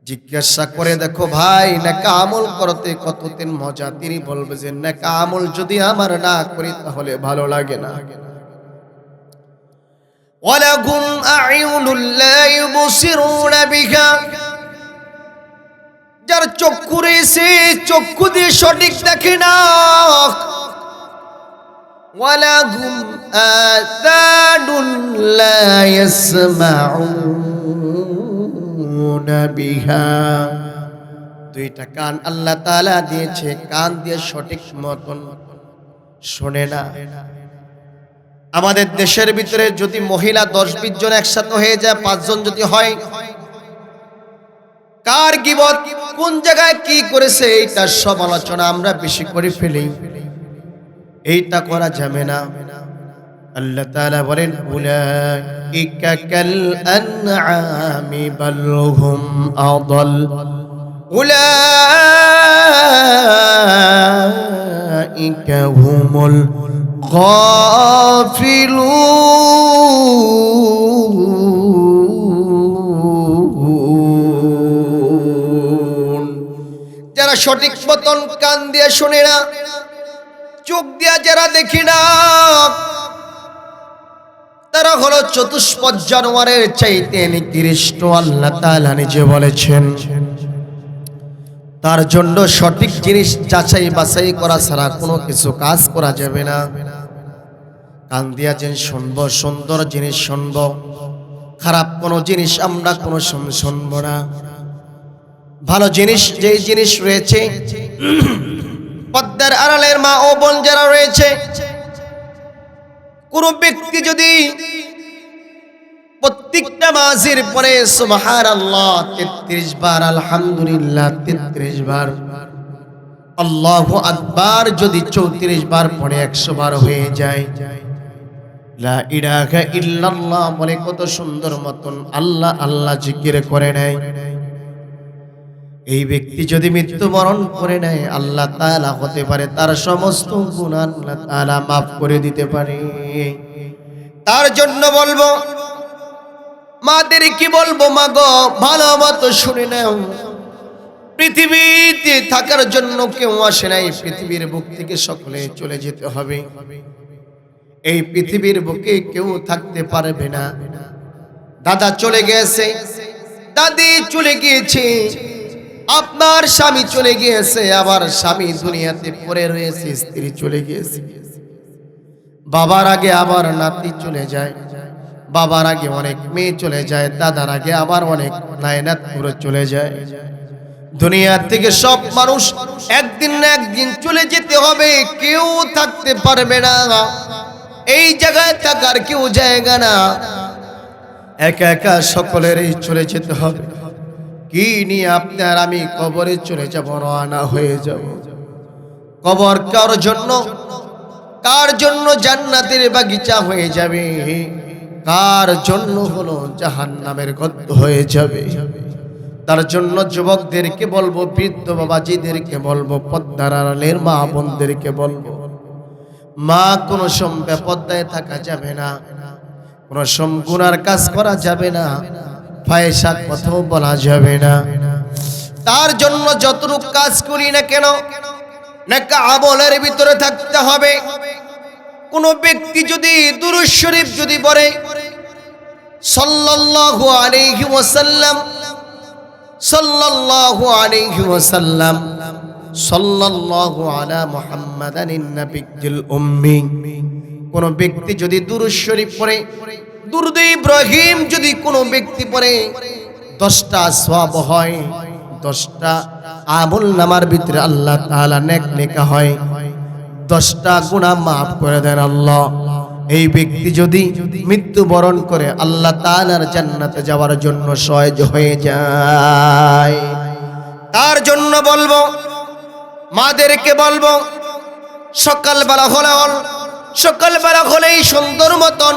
জিজ্ঞাসা করে দেখো ভাই নেকা আমল করতে কতদিন মজা? তিনি বলবে যে নেকা আমল যদি আমার না করি তাহলে ভালো লাগে না। ওয়ালাকুম আ'য়ুনুল লা ইউবসিরুনা বিহা। যার চক্ষু রয়েছে চক্ষু দিয়ে সঠিক দেখে না। ওয়ালাকুম আযানুন লা ইয়াসমাউনা বিহা। দুইটা কান আল্লাহ তাআলা দিয়েছে, কান দিয়ে সঠিক মতন শোনে না। আমাদের দেশের ভিতরে যদি মহিলা 10-20 জন একসাথে হয়ে যায়, 5 জন যদি হয়, কার গীবত কোন জায়গায় কি করেছে এইটা সমালোচনা আমরা বেশি করে ফেলি, এইটা করা যাবে না। আল্লাহ তাআলা বলেন উলাইকা কাল আনআমি বাল হুম আদাল। উলাইকা হুমুল গাফিলুন। যারা সঠিক মতন কান দিয়ে শুনে না, চোখ দিয়া যারা দেখি না, তারা হলো চতুষ্পদ জানোয়ারের চাইতে নিকৃষ্ট। আল্লাহ তাআলা নিজে বলেছেন তার জন্য সঠিক জিনিস যাচাই বাছাই করা ছাড়া কোনো কিছু কাজ করা যাবে না। কান দিয়া যে শুনবো, সুন্দর জিনিস শুনবো, খারাপ কোনো জিনিস আমরা কোনো শুনবো না। ভালো জিনিস যেই জিনিস রয়েছে, পর্দার আড়ালের মা ও বোন যারা রয়েছে, কোন ব্যক্তি যদি প্রত্যেকটা নামাজের পরে সুবহানাল্লাহ 33 বার, আলহামদুলিল্লাহ 33 বার, আল্লাহু আকবার যদি 34 বার পড়ে 100 বার হয়ে যায়, লা ইলাহা ইল্লাল্লাহ বলে কত সুন্দর মতন আল্লাহ আল্লাহ জিকির করে নেয়, এই ব্যক্তি যদি মৃত্যুবরণ করে নেয় আল্লাহ তাআলা হতে পারে তার সমস্ত গুনাহ আল্লাহ তাআলা maaf করে দিতে পারে। তার জন্য বলবো, মাদের কি বলবো, মা গো ভালো মতো শুনে নাও, পৃথিবীতে থাকার জন্য কেউ আসে নাই, পৃথিবীর বুক থেকে সকলে চলে যেতে হবে। এই পৃথিবীর বুকে কেউ থাকতে পারবে না। দাদা চলে গেছে, দাদি চলে গিয়েছে, আপনার স্বামী চলে গিয়েছে, আবার স্বামী দুনিয়াতে পড়ে রয়েছে, স্ত্রী চলে গিয়েছে। বাবার আগে আবার নাতি চলে যায়, বাবার আগে অনেক মেয়ে চলে যায়, দাদার আগে আবার অনেক নায়নাত পুরো চলে যায়। দুনিয়া থেকে সব মানুষ একদিন না একদিন চলে যেতে হবে, কেউ থাকতে পারবে না। এই জায়গায় থাকার কেউ জায়গা না, একা একা সকলেরই চলে যেতে হবে। কি নিয়ে আপনি আর আমি কবরে চলে যাব, রওনা হয়ে যাব। কবর কার জন্য, কার জন্য জান্নাতের বাগিচা হয়ে যাবে, কার জন্য হলো জাহান্নামের গর্ত হয়ে যাবে। তার জন্য যুবকদেরকে বলবো, বৃদ্ধ বাবাজিদেরকে বলবো, পর্দার আড়ালের মা বোনদেরকে বলবো, মা কোনো সময় পর্দায় থাকা যাবে না, কোনো সময় গুনার কাজ করা যাবে না, ফাহিশা কথাও বলা যাবে না। তার জন্য যতটুকু কাজ করি না কেন, নেক আমলের ভিতরে থাকতে হবে। কোন ব্যক্তি যদি দুরূদ শরীফ যদি পড়ে, সাল্লাল্লাহু আলাইহি ওয়াসাল্লাম, সাল্লাল্লাহু আলাইহি ওয়াসাল্লাম, সাল্লাল্লাহু আলা মুহাম্মাদানিন নাবিয়্যিল উম্মি, কোন ব্যক্তি যদি দুরূদ শরীফ পড়ে, দুরূদ ইব্রাহিম যদি কোন ব্যক্তি পড়ে, 10টা সওয়াব হয়, 10টা আমল নামার ভিতরে আল্লাহ তাআলা নেক লেখা হয়, 10টা গুনাহ মাফ করে দেন আল্লাহ। এই ব্যক্তি যদি মৃত্যুবরণ করে আল্লাহ তাআলার জান্নাতে যাওয়ার জন্য সহজ হয়ে যায়। তার জন্য বলবো, মাদেরকে বলবো, সকালবেলা হলেই সুন্দর মতন,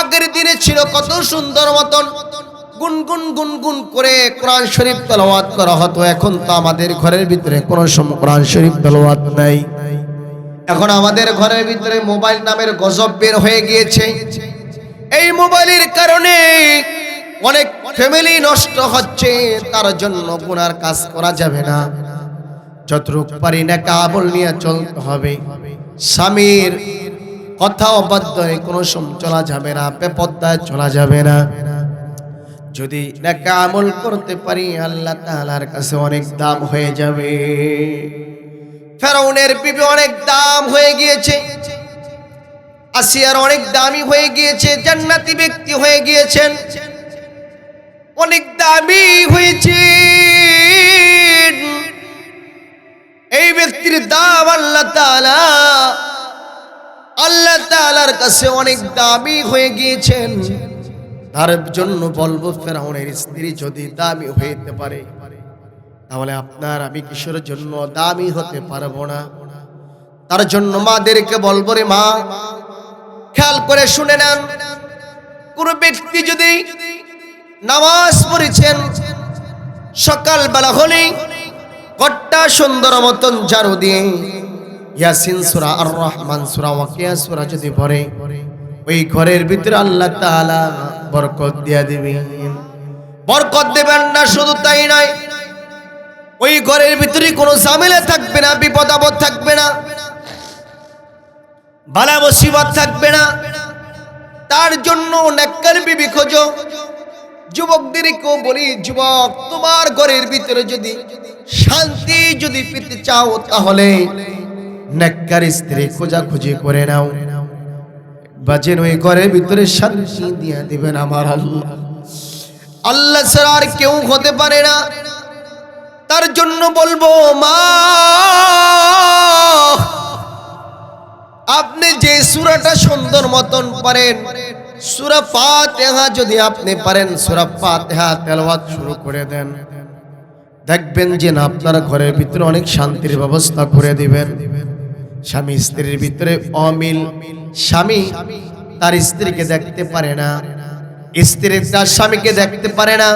আগের দিনে ছিল কত সুন্দর মতন গুনগুন গুনগুন করে কোরআন শরীফ তেলাওয়াত করা হতো। এখন তো আমাদের ঘরের ভিতরে কোনো সময় কোরআন শরীফ তেলাওয়াত নাই। এখন আমাদের ঘরের ভিতরে মোবাইল নামের গজব বের হয়ে গিয়েছে। এই মোবাইলের কারণে অনেক ফ্যামিলি নষ্ট হচ্ছে। তার জন্য গুনার কাজ করা যাবে না, যতটুকু পারি না কাবল নিয়ে চলতে হবে। স্বামীর কথা অবাধ্য হয়ে কোনো সময় চলা যাবে না, বেপরদায় চলা যাবে না। যদি নেক আমল করতে পারি আল্লাহ তাআলার কাছে অনেক দাম হয়ে যাবে। ফেরাউনের বিবি অনেক দাম হয়ে গিয়েছে, আসিয়ার অনেক দামি হয়ে গিয়েছে, জান্নাতি ব্যক্তি হয়ে গিয়েছেন, অনেক দামি হয়েছে। এই ব্যক্তির দাম আল্লাহ তাআলার কাছে অনেক দামি হয়ে গিয়েছেন। তার জন্য বলবো, ফেরাউনের স্ত্রী যদি দামি হইতে পারে, তাহলে আপনার আমি কিসের জন্য দামি হতে পারবো না? তার জন্য মাদেরকে বলবো, রে মা, খেয়াল করে শুনে নেন, কোন ব্যক্তি যদি নামাজ পড়েছেন, সকালবেলা হলেই ঘরটা সুন্দর মতন ঝাড়ু দিয়ে ইয়াসিন সূরা, আর রহমান সূরা, ওয়াকিয়া সূরা যদি পড়ে, ওই ঘরের ভিতরে আল্লাহ তাআলা বরকত দিয়ে দিবেন। বরকত দেবেন না, শুধু তাই নয়, ওই ঘরের ভিতরে কোনো ঝামেলা থাকবে না, বিপদ আপদ থাকবে না, বালা মুসিবত থাকবে না। তার জন্য নেককার বিবি খোঁজো। যুবকদেরকেও বলি, যুবক, তোমার ঘরের ভিতরে যদি শান্তি যদি পেতে চাও, তাহলে নেককার স্ত্রী খোঁজাখুঁজি করে নাও। বাজেন ওই ঘরের ভিতরে শান্তি দিয়ে দিবেন আমার আল্লাহ। আল্লাহ ছাড়া আর কেউ হতে পারে না। তার জন্য বলবো, মা, আপনি যে সূরাটা সুন্দর মতন পারেন, সূরা ফাতিহা যদি আপনি পারেন, সূরা ফাতিহা তেলাওয়াত শুরু করে দেন, দেখবেন যে না আপনার ঘরের ভিতরে অনেক শান্তির ব্যবস্থা করে দিবেন। স্বামী স্ত্রীর ভিতরে অমিল, স্বামী তার স্ত্রীকে দেখতে পারে না, স্ত্রী তার স্বামীকে দেখতে পারে না।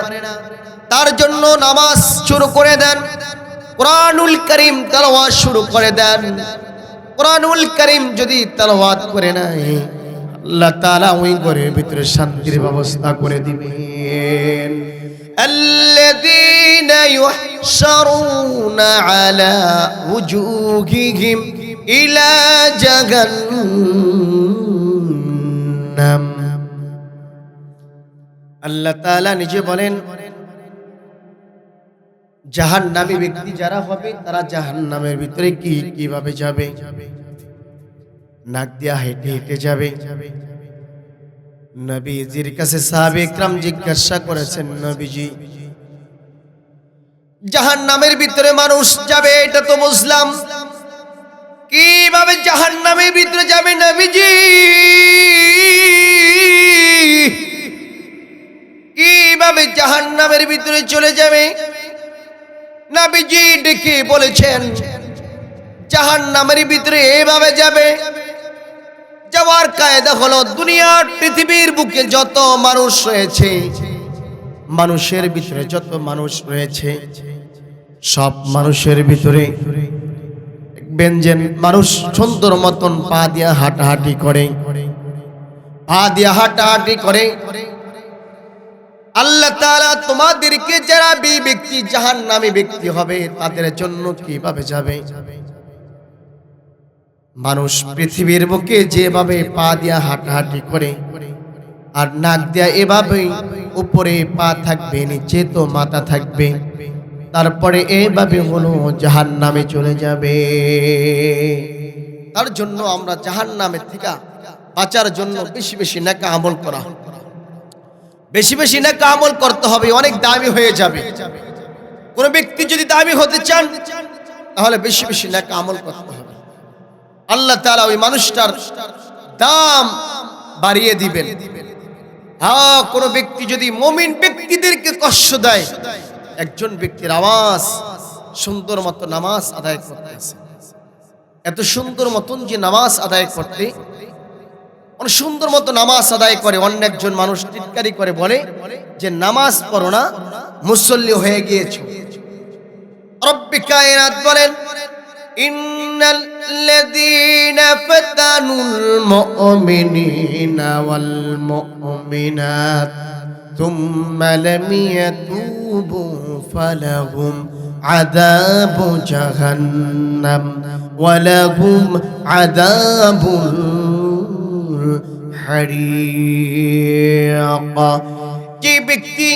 তার জন্য নামাজ শুরু করে দেন, কোরআনুল কারীম তেলাওয়াত শুরু করে দেন। কোরআনুল কারীম যদি তেলাওয়াত করে নাই, আল্লাহ তাআলা ওই ঘরের ভিতরে শান্তির ব্যবস্থা করে দিবেন। আল্লাযীনা ইউহশারুনা আলা ওয়ুজুহিহিম ইলা জাহান্নাম জাহান্নাম। আল্লাহ তাআলা নিজে বলেন, জাহান্নামী ব্যক্তি যারা হবে তারা জাহান্নামের ভিতরে কিভাবে যাবে? নাক দিয়া হেঁটে হেঁটে যাবে। নবীজির কাছে সাহাবে ইকরাম জিজ্ঞাসা করেছেন, নবীজি, জাহান্নামের ভিতরে মানুষ যাবে এটা তো বুঝলাম, কিভাবে জাহান্নামের ভিতরে যাবে নবীজি? কিভাবে জাহান্নামের ভিতরে চলে যাবে? নবীজি ডেকে বলেছেন, জাহান্নামের ভিতরে এভাবে যাবে, যাওয়ার কায়দা হলো দুনিয়ার পৃথিবীর বুকে যত মানুষ রয়েছে, মানুষের ভিতরে যত মানুষ রয়েছে, সব মানুষের ভিতরে দেখবেন যে মানুষ সুন্দর মতন পা দিয়া হাঁটাহাঁটি করে, পা দিয়া হাঁটাহাঁটি করে। আল্লাহ তাআলা তোমাদেরকে যারা ব্যক্তি জাহান্নামী ব্যক্তি হবে তাদের জন্য কিভাবে যাবে? মানুষ পৃথিবীর বুকে যেভাবে পা দিয়া হাঁটাহাঁটি করে আর নাক দিয়া এভাবেই উপরে পা থাকবে, নিচে তো মাথা থাকবে, তারপরে এইভাবে হলো জাহান্নামে চলে যাবে। তার জন্য আমরা জাহান্নামের থেকে বাঁচার জন্য বেশি বেশি নেক আমল করা, বেশি বেশি নেক আমল করতে হবে। অনেক দামি হয়ে যাবে। কোন ব্যক্তি যদি দামি হতে চান তাহলে বেশি বেশি নেক আমল করতে হবে। আল্লাহ তাআলা ওই মানুষটার দাম বাড়িয়ে দিবেন। হ্যাঁ, কোন ব্যক্তি যদি মুমিন ব্যক্তিদেরকে কষ্ট দেয়, একজন ব্যক্তির আওয়াজ সুন্দর মতো নামাজ আদায় করতেছে, এত সুন্দর মতন যে নামাজ আদায় করতে অনেক সুন্দর মতো নামাজ আদায় করে, অন্য একজন মানুষ টিটকারি করে বলে যে নামাজ পড়ো না, মুসল্লি হয়ে গিয়েছো। রব্বে কায়নাত বলেন, ইন্নাল লাযীনা ফাতানুল মুমিনিনা ওয়াল মুমিনাত থুম্মা লাম ইয়াতুবু ফালাহুম আযাবু জাহান্নাম ওয়া লাহুম আযাবুল হারিক। যে ব্যক্তি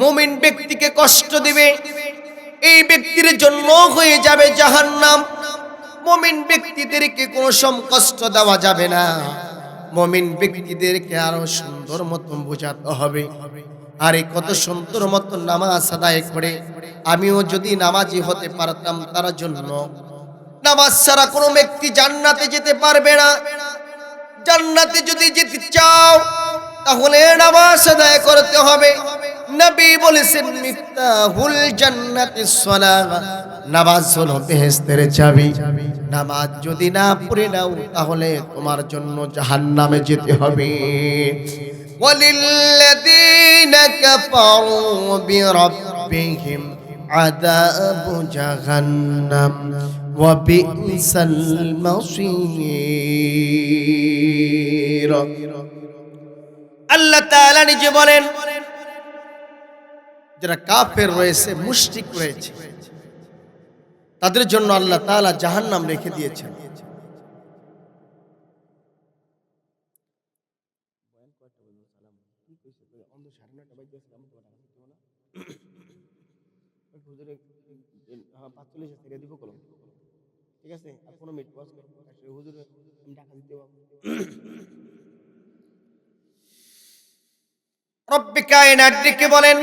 মুমিন ব্যক্তিকে কষ্ট দিবে এই ব্যক্তির জন্য হয়ে যাবে জাহান্নাম। মুমিন ব্যক্তিদেরকে কোনো কষ্ট দেওয়া যাবে না। মুমিন ব্যক্তিদেরকে আরো সুন্দর মতন বোঝাতে হবে, আরে কত সুন্দর মতন নামাজ আদায় করে আমিও যদি নামাজি হতে পারতাম, তার জন্য নামাজ ছাড়া কোনো ব্যক্তি জান্নাতে যেতে পারবে না। জান্নাতে যদি যেতে চাও তাহলে নামাজ আদায় করতে হবে। নবী বলেছেন, মিফতাহুল জান্নাতিস সালাহ, নামাজ হলো বেহেশতের চাবি। নামাজ যদি না পড়ে নাও তাহলে তোমার জন্য জাহান্নামে যেতে হবে। ওয়ালিল্লাযীনা কাফারু বিরাব্বিহিম আযাবু জাহান্নাম ওয়া বি'সাল মাসীর। আল্লাহ তাআলা নিজে বলেন, যারা কাফের রয়েছে, মুশরিক রয়েছে, তাদের জন্য আল্লাহ তাআলা জাহান্নাম রেখে দিয়েছেন। ঠিক আছে, আর 15 মিনিট পজ করব, হুজুর আমি টাকা দিতে পারবো। রব্বে কায়নাত ডেকে বলেন,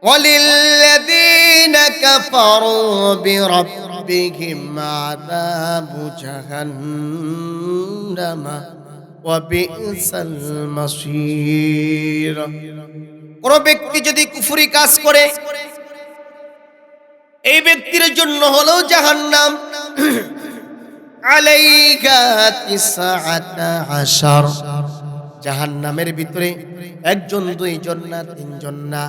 ওয়ালিল্লাযীনা কাফারু বিরাব্বিহিম আযাবু জাহান্নাম ওয়া বি'সাল মাসীর। কোন ব্যক্তি যদি কুফরি কাজ করে এই ব্যক্তির জন্য হলো জাহান্নাম। আলাইহা 19 জাহান্নামের ভিতরে একজন, দুইজন না, তিনজন না,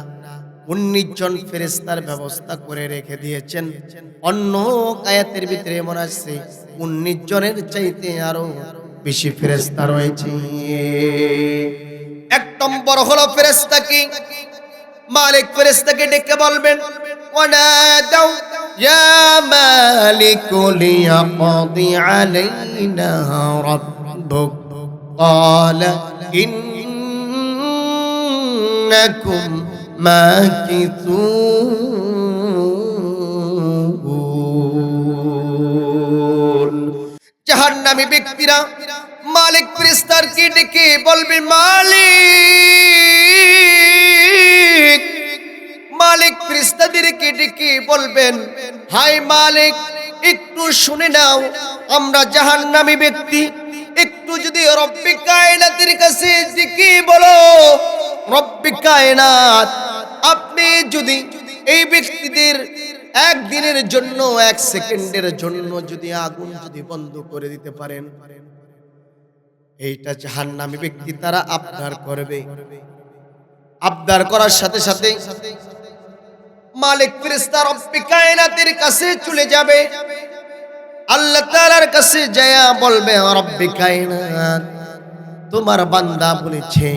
19 জন ফেরেশতার ব্যবস্থা করে রেখে দিয়েছেন। অন্য আয়াতের ভিতরে এমন আছে 19 জনের চাইতে আরো বেশি ফেরেশতা রয়েছে। এক নম্বর হলো ফেরেশতা কি? মালিক ফেরেশতাকে ডেকে বলবেন, ওয়ানাদাউ ইয়া মালিকু লিয়াকদি আলাইনা রাব্বুক। قال إنكم ماكثون জাহান্নামী ব্যক্তিরা মালিক ফেরেশতাকে ডেকে বলবে, মালিক মালিক ফেরেশতাদেরকে ডেকে বলবেন, হায় মালিক, একটু শুনে নাও, আমরা জাহান্নামী ব্যক্তি, একটু যদি রব্বে কায়নাতের কাছে ডেকে বলো, রব্বে কায়নাত, আপনি যদি এই ব্যক্তিদের একদিনের জন্য, এক সেকেন্ডের জন্য যদি আগুন যদি বন্ধ করে দিতে পারেন, এইটা জাহান্নামী ব্যক্তি তারা আবদার করবে। আবদার করার সাথে সাথে মালিক ফেরেশতা রব্বে কায়নাতের কাছে চলে যাবে, আল্লাহ তাআলার কাছে যায়া বলবে, রব্বে কায়নাত, তোমার বান্দা বলেছে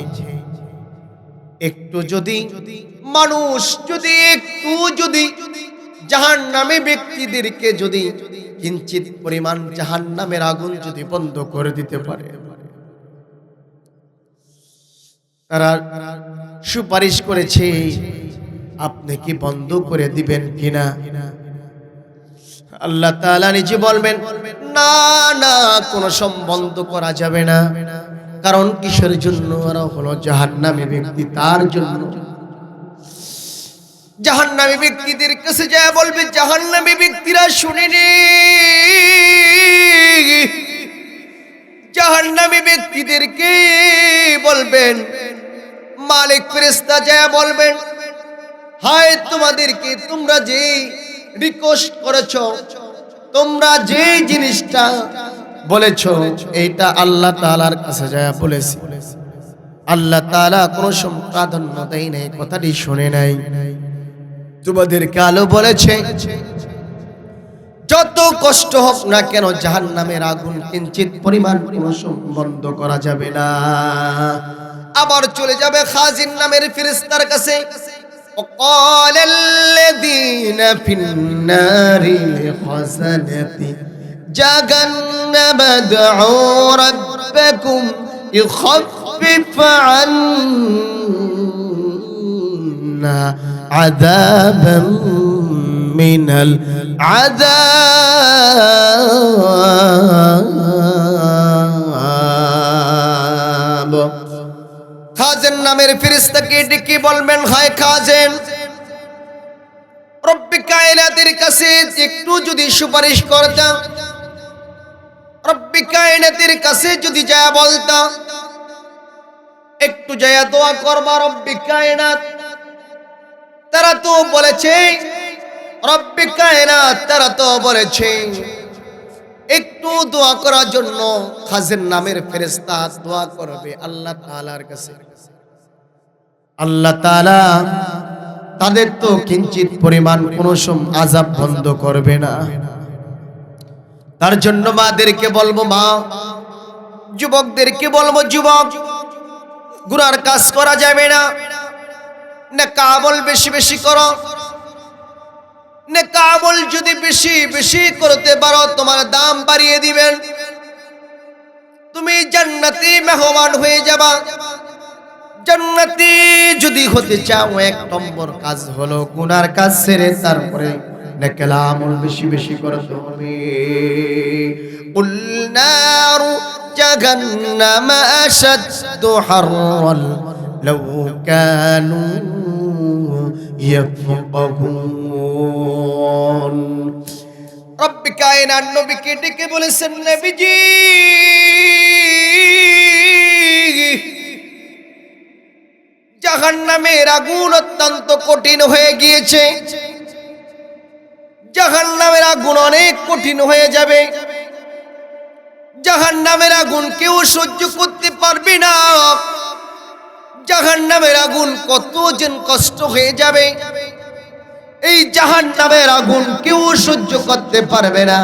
একটু যদি মানুষ যদি একটু যদি জাহান্নামী ব্যক্তিদেরকে যদি কিঞ্চিত পরিমাণ জাহান্নামের আগুন যদি বন্ধ করে দিতে পারে, তারা সুপারিশ করেছে, আপনি কি বন্ধ করে দিবেন কিনা? আল্লাহ তাআলা নিজে বলবেন, না না, কোনো বন্ধ করা যাবে না। কারণ কিসের জন্য? ওরা হলো জাহান্নামী ব্যক্তি, তার জন্য। জাহান্নামী ব্যক্তিদের কাছে যা বলবে, জাহান্নামী ব্যক্তিরা শুনেনি, জাহান্নামী ব্যক্তিদেরকে বলবেন, মালিক ফেরেশতা যা বলবেন, হায় তোমাদেরকে, তোমরা যে রিকোয়েস্ট করেছো, তোমরা যে জিনিসটা বলেছো, এইটা আল্লাহ তাআলার কাছে যায় বলেছি। আল্লাহ তাআলা কোনো প্রাধান্য দেয় নাই, কথাটি শুনে নাই। তোমাদেরকে আলো বলেছে, যত কষ্ট হোক না কেন জাহান্নামের আগুন কিঞ্চিত পরিমাণ কোনো বন্ধ করা যাবে না। আবার চলে যাবে খাজিন নামের ফেরেশতার কাছে। وقال الذين في النار لخزنة جهنم ادعوا ربكم يخفف عنا عذابا من العذاب। খাজেন নামের ফেরেশতাকে ডেকে বলবেন, হায় খাজেন, রব্বে কায়নাতের কাছে একটু যদি সুপারিশ করতাম, রব্বে কায়নাতের কাছে যদি যা বলতাম, একটু যায় দোয়া করবা, রব্বে কায়নাত, তারা তো বলেছে, রব্বে কায়নাত, তারা তো বলেছে একটু দোয়া করার জন্য। খাজেন নামের ফেরেশতা দোয়া করবে আল্লাহ তাআলার কাছে। আল্লাহ তাআলা তাদের তো কিঞ্চিত পরিমাণ কোনো আযাব বন্ধ করবে না। তার জন্য মাদেরকে বলবো, মা, যুবকদেরকে বলবো, যুবক, গুনার কাজ করা যাবে না, নেক আমল বেশি বেশি করো। নেক আমল যদি বেশি বেশি করতে পারো, তোমার দাম বাড়িয়ে দিবেন, তুমি জান্নাতি মেহমান হয়ে যাবা। জান্নাতি যদি হতে চাও, এক নম্বর কাজ হলো গুনার কাজ ছেড়ে তারপরে নেকেল আমল বেশি বেশি করতে হবে। কুল নারু জাহান্নাম আশাদ্দু হাররান লাউ কানু ইয়াফকাহুন। রব্বে কায়নাত নবীকে ডেকে বলেছেন, নবীজি, জাহান্নামের আগুন অত্যন্ত কঠিন হয়ে গিয়েছে, জাহান্নামের আগুন অনেক কঠিন হয়ে যাবে, জাহান্নামের আগুন কেউ সহ্য করতে পারবে না, জাহান্নামের আগুন কত যেন কষ্ট হয়ে যাবে, এই জাহান্নামের আগুন কেউ সহ্য করতে পারবে না।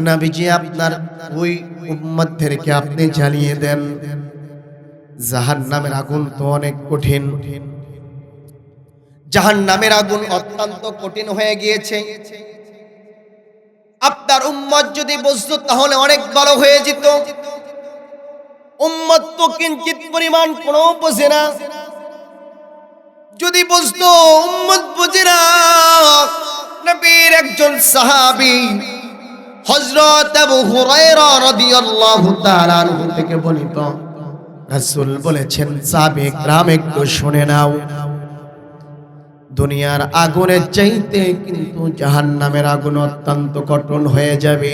নবীজি, আপনার ওই উম্মতদেরকে আপনি জানিয়ে দেন, জাহান্নামের আগুন তো অনেক কঠিন, জাহান্নামের আগুন অত্যন্ত কঠিন হয়ে গিয়েছে। আপনার উম্মত যদি বুঝতো তাহলে অনেক ভালো হয়ে যেত। উম্মত তো কিঞ্চিত পরিমাণ কোনো বোঝে না। যদি বুঝতো উম্মত বুঝে না। নবীর একজন সাহাবী হযরত আবু হুরায়রা রাদিয়াল্লাহু তাআলা আনহু থেকে বর্ণিত, রাসূল বলেছেন, সাহাবে کرام একটু শুনে নাও, দুনিয়ার আগুনের চাইতে কিন্তু জাহান্নামের আগুন অত্যন্ত কঠিন হয়ে যাবে।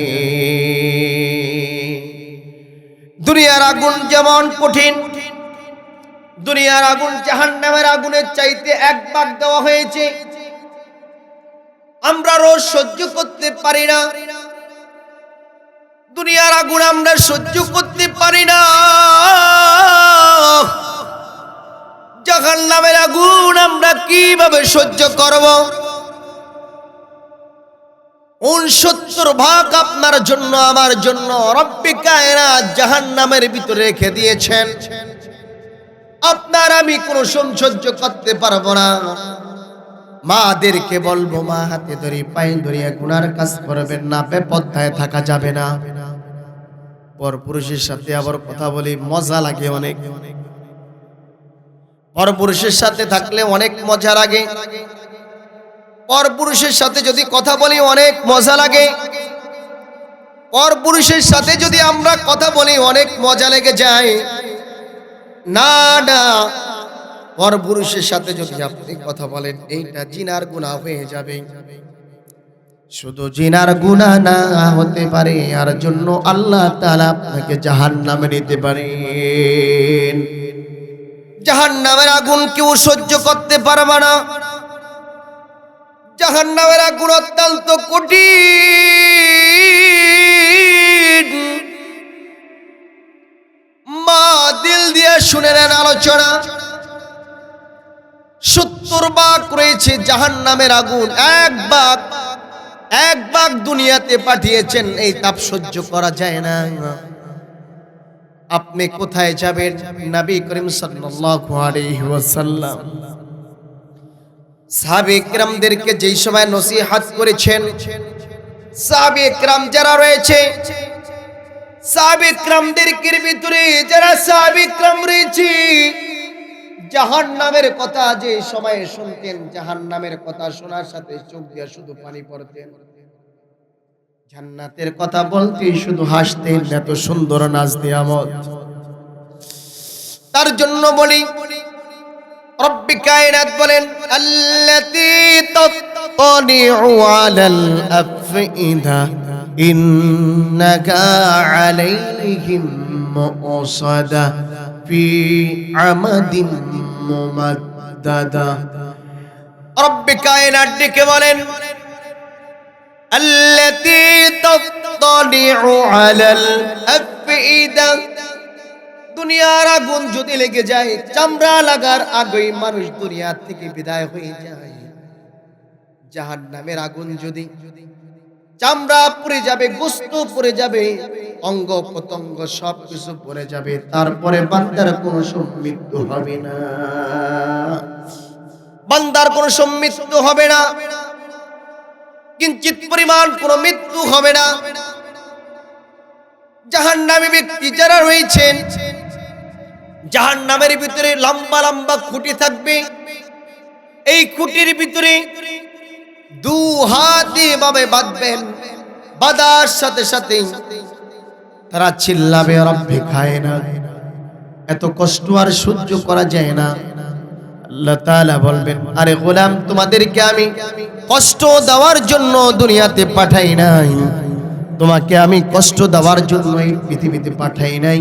দুনিয়ার আগুন যেমন কঠিন, দুনিয়ার আগুন জাহান্নামের আগুনের চাইতে এক ভাগ দেওয়া হয়েছে। আমরা রোজ সহ্য করতে পারি না, দুনিয়ার আগুন আমরা সহ্য করতে পারি না। জাহান্নামের আগুন আমরা কিভাবে সহ্য করব? 69 আপনার জন্য আমার জন্য রব্বে কায়নাত জাহান্নামের ভিতরে রেখে দিয়েছেন। আপনার আমি কোনো সহ্য করতে পারবো না। মাদেরকে বলবো, মা হাতে ধরি পায়ে ধরিয়া গুনার কাজ করবেন না, বেপরদায় থাকা যাবে না। পরপুরুষের সাথে আবার কথা বলি, মজা লাগে অনেক। পরপুরুষের সাথে থাকলে অনেক মজা লাগে। পরপুরুষের সাথে যদি কথা বলি অনেক মজা লাগে। পরপুরুষের সাথে যদি আমরা কথা বলি অনেক মজা লেগে যায়। না না, পরপুরুষের সাথে যদি আপনি কথা বলেন এইটা জিনার গুনাহ হয়ে যাবে। শুধু জিনার গুনাহ না হতে পারে, আর জন্য আল্লাহ তাআলা আপনাকে জাহান্নামে নিতে পারেন। জাহান্নামের আগুন কেউ সহ্য করতে পারবে না। জাহান্নামের আগুন অত্যন্ত কঠিন। মা দিল দিয়ে শুনে নেন আলোচনা। 70 ভাগ রয়েছে জাহান্নামের আগুন, এক ভাগ দুনিয়াতে পাঠিয়েছেন। এই তাপ সহ্য করা যায় না। আপনি কোথায় যাবেন? নবী করিম সাল্লাল্লাহু আলাইহি ওয়াসাল্লাম সাহাবে কেরামদেরকে যেই সময় নসিহত করেছেন, সাহাবে কেরাম যারা রয়েছে, সাহাবে কেরামদেরকে ভিতরে যারা সাহাবে কেরাম রয়েছে, জাহান্নামের কথা যে সময় শুনতেন, জাহান্নামের কথা শোনার সাথে চোখ দিয়ে শুধু পানি পড়তেন। জান্নাতের কথা বলতেই শুধু হাসতেন, এত সুন্দর নাচ নিয়ামত। তার জন্য বলি, রব্বে কায়নাত বলেন, আল্লাতী তাত্তালিউ আলাল আফইদা ইন্নাকা আলাইহিম মুসাদা ফি আমাদিন মুমাদ্দাদা। রব্বে কায়নাত ডেকে বলেন, আল্লাতী তাত্তালিউ আলাল আফইদা, দুনিয়ার আগুন যদি লেগে যায়, চামড়া লাগার আগেই মানুষ দুনিয়া থেকে বিদায় হয়ে যায়। জাহান্নামের আগুন যদি চামড়া পুড়ে যাবে, গোশত পুড়ে যাবে, অঙ্গ প্রত্যঙ্গ সবকিছু পুড়ে যাবে, তারপরে বান্দার কোনো মৃত্যু হবে না। বান্দার কোনো মৃত্যু হবে না, কিঞ্চিত পরিমাণ কোনো মৃত্যু হবে না। জাহান্নামী ব্যক্তি যারা রয়েছেন, জাহান্নামের ভিতরে লম্বা লম্বা খুঁটি থাকবে। এই খুঁটির ভিতরে 2 হাত এভাবে বাঁধবেন, বাঁধার সাথে সাথে তারা চিল্লাবে, রব্বে কায়নাত, এত কষ্ট আর সহ্য করা যায় না। আল্লাহ তাআলা বলবেন, আরে গোলাম, তোমাদেরকে আমি কষ্ট দেওয়ার জন্য দুনিয়াতে পাঠাই নাই, তোমাকে আমি কষ্ট দেওয়ার জন্য এই পৃথিবীতে পাঠাই নাই,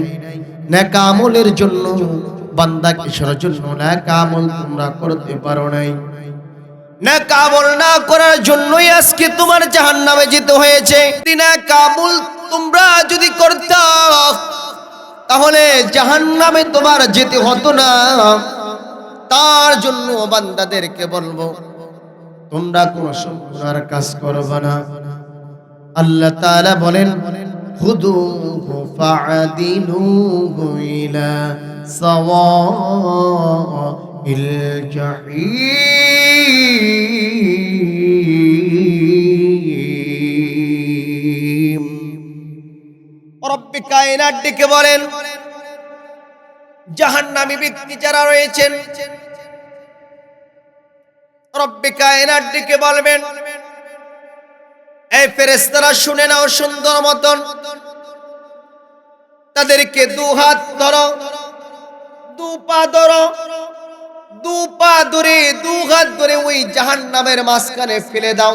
নেক আমলের জন্য। বান্দা কিসের জন্য নেক আমল তোমরা করতে পারো নাই? নেক আমল না করার জন্যই আজকে তোমার জাহান্নামে যেতে হয়েছে। নেক আমল তোমরা যদি করতে, তাহলে জাহান্নামে তোমার যেতে হতো না। তার জন্য বান্দাদেরকে বলবো, তোমরা কোনো গুনার কাজ করবে না। আল্লাহ তাআলা বলেন, খুদুহু ফাআদিলুহু ইলা সাওয়াইল জাহিম। রব্বে কায়নাত ডেকে বলেন, জাহান্নামী ব্যক্তি যারা রয়েছেন, রব্বে কায়নাত ডেকে বলবেন, এই ফেরেশতারা শুনে নাও সুন্দর মতন, তাদেরকে দু হাত ধরো, দু পা ধরো, দু পা ধরে দু হাত ধরে ওই জাহান্নামের মাঝখানে ফেলে দাও।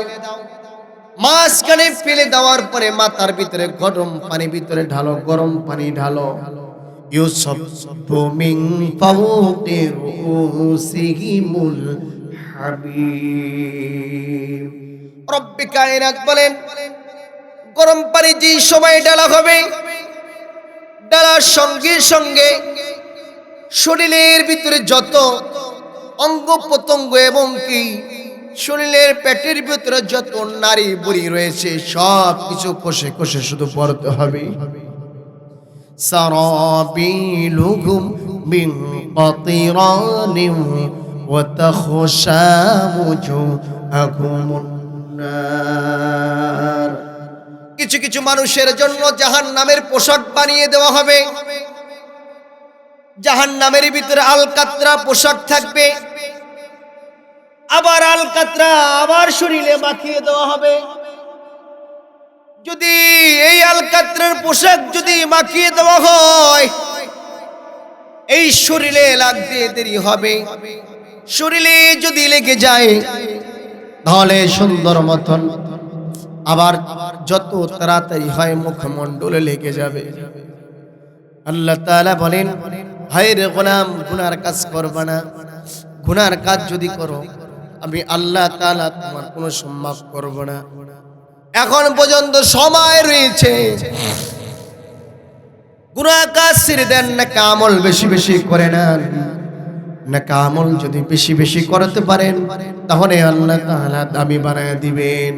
মাঝখানে ফেলে দেওয়ার পরে মাথার ভিতরে গরম পানি ভিতরে ঢালো, গরম পানি ঢালো। ইউসাব্বু মিন ফাওqi রুউসিহিমুল হামিম। রব্বে কায়নাত বলেন, গরম পানি যে সময় ঢালা হবে, ঢালার সঙ্গে সঙ্গে শরীরের ভিতরে যত অঙ্গ প্রত্যঙ্গ এবং কি শরীরের পেটের ভিতরে যত নারী বুড়ি রয়েছে সব কিছু কষে কষে শুধু পড়তে হবে। সারাবিলুহুম মিন কাতিরানিন ওয়া তাখশা ওয়াজুহুমুন নার। কিছু কিছু মানুষের জন্য জাহান্নামের পোশাক বানিয়ে দেওয়া হবে। জাহান্নামের ভিতরে আলকাতরা পোশাক থাকবে, আবার আলকাতরা আবার শরীরে মাখিয়ে দেওয়া হবে। যদি এই আলকাতরার পোশাক যদি মাখিয়ে দেওয়া হয়, এই শরীরে লাগতে দেরি হবে। শরীরে যদি লেগে যায় তাহলে সুন্দর মতন আবার যত তাড়াতাড়ি হয় মুখমণ্ডলে লেগে যাবে। আল্লাহ তাআলা বলেন, হায় রে গোলাম, গুনার কাজ করবে না। গুনার কাজ যদি করো আমি আল্লাহ তাআলা তোমার কোনো সম্মান করব না। এখন পর্যন্ত সময় রয়েছে, গুনাহ কাজ ছেড়ে দেন, না আমল বেশি বেশি করে নেন। না আমল যদি বেশি বেশি করতে পারেন তাহলে আল্লাহ তাআলা দামি বানায় দিবেন।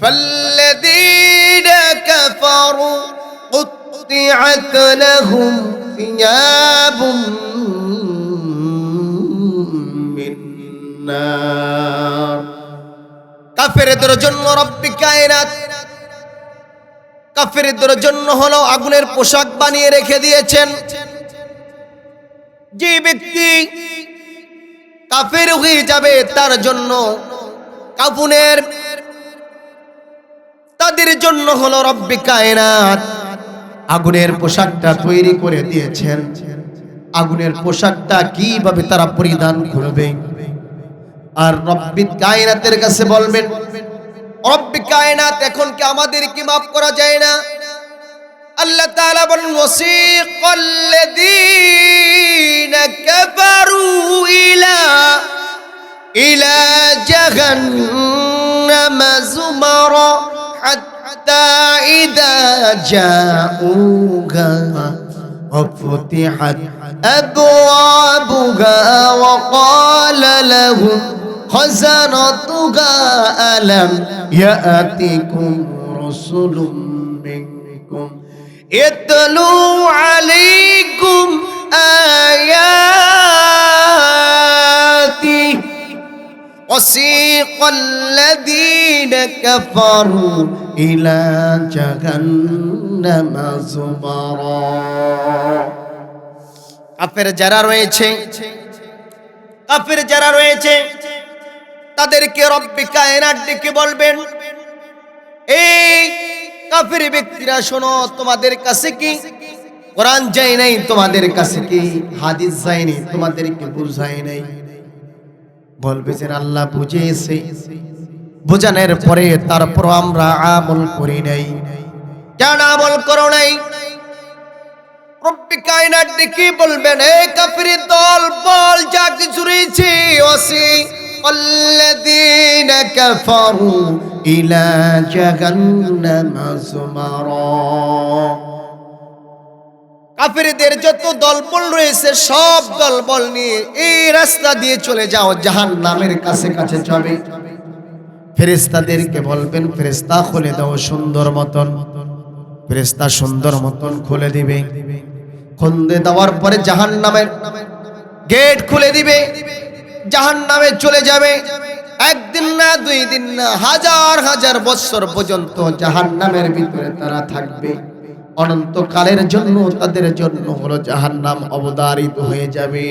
ফাল্লাযীনা কাফারু قطعت لهم ثياب من نار। কাফেরদের জন্য রব্বে কায়নাত কাফেরদের জন্য হলো আগুনের পোশাক বানিয়ে রেখে দিয়েছেন। যে ব্যক্তি কাফের হয়ে যাবে তার জন্য কাফনের, তাদের জন্য হলো রব্বে কায়নাত আগুনের পোশাকটা তৈরি করে দিয়েছেন। আগুনের পোশাকটা কিভাবে তারা পরিধান করবে, আর রব্বে কায়নাতের কাছে বলবেন, রব্বে কায়নাত এখন কি আমাদের কি মাফ করা যায় না? আল্লাহ তাআলা বলেন, ওয়াসিকাল্লাযীনা কাফারু ইলা জাহান্নামা যুমারা হাত্তা ইযা জাউহা وفتحت أبوابها وقال لهم خزنتها ألم يأتكم رسل منكم يتلو عليكم آياتي وسيق الذين كفروا إلى جهنم زمرا। কাফের যারা রয়েছে তাদেরকে রব্বে কায়নাত ডেকে বলবেন, এই কাফের ব্যক্তিরা শোনো, তোমাদের কাছে কি কোরআন যায় নাই? তোমাদের কাছে কি হাদিস যায়নি? তোমাদেরকে বুঝায় নাই? বলবে যে আল্লাহ বুঝিয়েছে, বোঝানোর পরে তারপর আমরা আমল করি নাই। কেন আমল করো নাই? রব্বে কায়নাত ডেকে বলবেন, এই কাফের দল বল যা কিছু রয়েছে, ওয়াসিকাল্লাযীনা কাফারু ইলা জাহান্নামা যুমারা। কাফেরদের যত দলবল রয়েছে সব দলবল নিয়ে এই রাস্তা দিয়ে চলে যাও, জাহান্নামের কাছে কাছে যাবে। ফেরেশতাদেরকে বলবেন, ফেরেশতা খুলে দাও সুন্দর মতন। ফেরেশতা সুন্দর মতন খুলে দিবে। খুলে দেওয়ার পরে জাহান্নামের গেট খুলে দিবে, জাহান্নামে চলে যাবে। একদিন না, দুই দিন না, হাজার হাজার বছর পর্যন্ত জাহান্নামের ভিতরে তারা থাকবে। অনন্তকালের জন্য তাদের জন্য হলো জাহান্নাম অবধারিত হয়ে যাবে।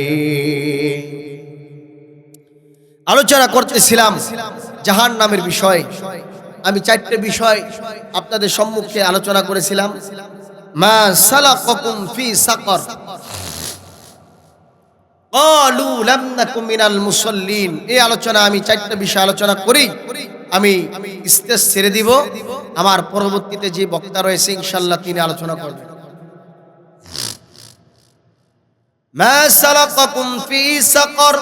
আলোচনা করতেছিলাম জাহান্নামের বিষয়। আমি 4টে বিষয় আপনাদের সম্মুখে আলোচনা করেছিলাম। মা সালাকাকুম ফি সাকর, ক্বালু লাম নাকুম মিনাল মুসাল্লিন। এই আলোচনা আমি 4টে বিষয় আলোচনা করি। আমি স্টেজ ছেড়ে দিব, আমার পরবর্তীতে যে বক্তা রয়েছে ইনশাআল্লাহ তিনি আলোচনা করবেন। মা সালাকাকুম ফি সাকর,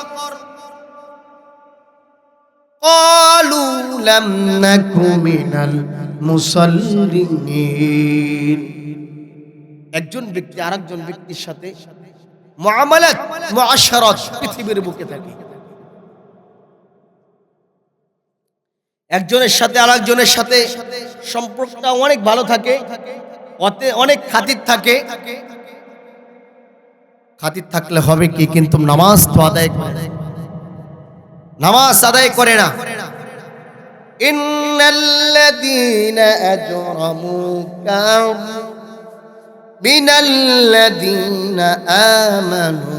ক্বালু লাম নাকু মিনাল মুসাল্লিন। একজন ব্যক্তি আরেকজন ব্যক্তির সাথে মুআমালাত মুআশারাত পৃথিবীর বুকে থাকে। একজনের সাথে আরেকজনের সাথে সম্পর্কটা অনেক ভালো থাকে, অনেক খাতির থাকে। খাতির থাকলে হবে কি, কিন্তু নামাজ তো আদায় করে না। নামাজ আদায় করে না। ইন্নাল্লাযীনা আজরামু কানু মিনাল্লাযীনা আমানু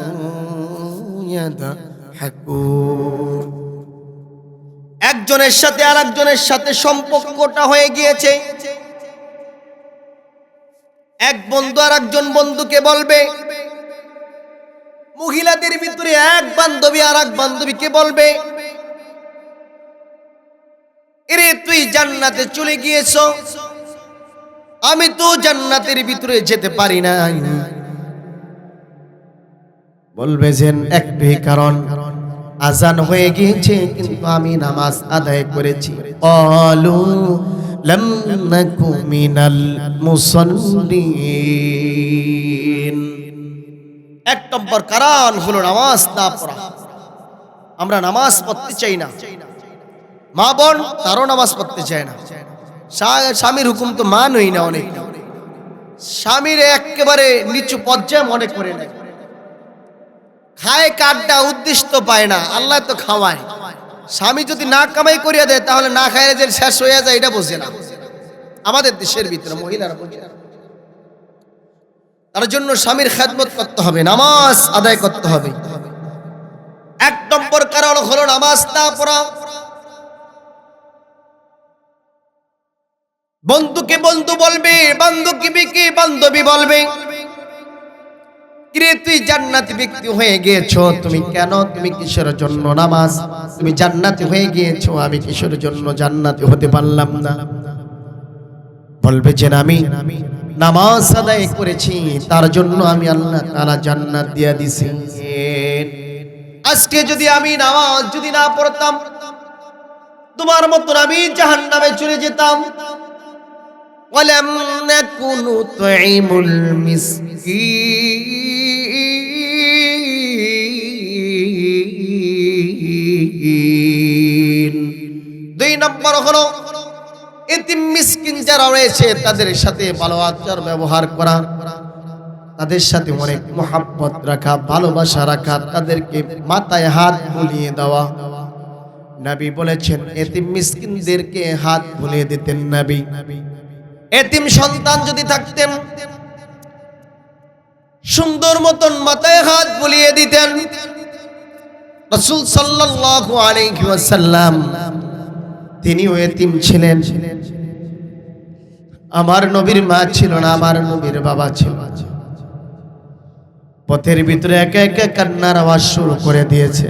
ইয়াদহাকুন। একজনের সাথে আরেকজনের সাথে সম্পর্কটা হয়ে গিয়েছে। এক বন্ধু আরেকজন বন্ধুকে বলবে, মহিলাদের ভিতরে এক বান্ধবী আরেক বান্ধবীকে বলবে, এরে তুই জান্নাতে চলে গিয়েছ, আমি তো জান্নাতের ভিতরে যেতে পারি না। বলবে যে একটাই কারণ, আজান হয়ে গিয়েছে কিন্তু আমি নামাজ আদায় করেছি। ক্বালু লাম নাকু মিনাল মুসাল্লিন। এক নম্বর কারণ হলো নামাজ না পড়া। আমরা নামাজ পড়তে চাই না। মা বোন তারও নামাজ পড়তে চায় না। স্বামীর হুকুম তো মানই না। অনেক স্বামীর একেবারে নিচু পর্যায়ে মনে করে নেয়। খায় কাঠটা উদ্দিষ্ট পায় না, আল্লাহ তো খাওয়ায়। স্বামী যদি না কামাই করিয়া দেয় তাহলে না খায় যে শেষ হয়ে যায়, এটা বোঝে না। আমাদের দেশের ভিতরে মহিলারা বোঝে না। তার জন্য স্বামীর খেদমত করতে হবে, নামাজ আদায় করতে হবে। এক নম্বর কারণ হলো নামাজ না পড়া। বন্ধুকে বন্ধু বলবে, বান্ধবীকে বান্ধবী বলবে, কিরে তুই জান্নাতি ব্যক্তি হয়ে গিয়েছো, তুমি কেন, তুমি কিসের জন্য নামাজ, তুমি জান্নাতি হয়ে গিয়েছো, আমি কিসের জন্য জান্নাতি হতে পারলাম না? বলবে যে আমি নামাজ আদায় করেছি, তার জন্য আমি আল্লাহ তাআলা জান্নাত দিয়ে দিছি। আজকে যদি আমি নামাজ যদি না পড়তাম, তোমার মতন আমি জাহান্নামে চলে যেতাম। ওয়ালাম নাকুনু তুইমুল মিসকিন। 2 নম্বর হলো এতিম মিসকিন যারা রয়েছে তাদের সাথে ভালো আচরণ ব্যবহার করা, তাদের সাথে অনেক মহব্বত রাখা, ভালোবাসা রাখা, তাদেরকে মাথায় হাত বুলিয়ে দেওয়া। নবী বলেছেন এতিম মিসকিনদেরকে হাত বুলিয়ে দিতেন নবী। এতিম সন্তান যদি থাকতেন সুন্দর মতন মাথায় হাত বুলিয়ে দিতেন। রাসূল সাল্লাল্লাহু আলাইহি ওয়াসাল্লাম তিনিও এতিম ছিলেন। আমার নবীর মা ছিল না, আমার নবীর বাবা ছিল। পথের ভিতরে একা একা কান্নার আওয়াজ শুরু করে দিয়েছে।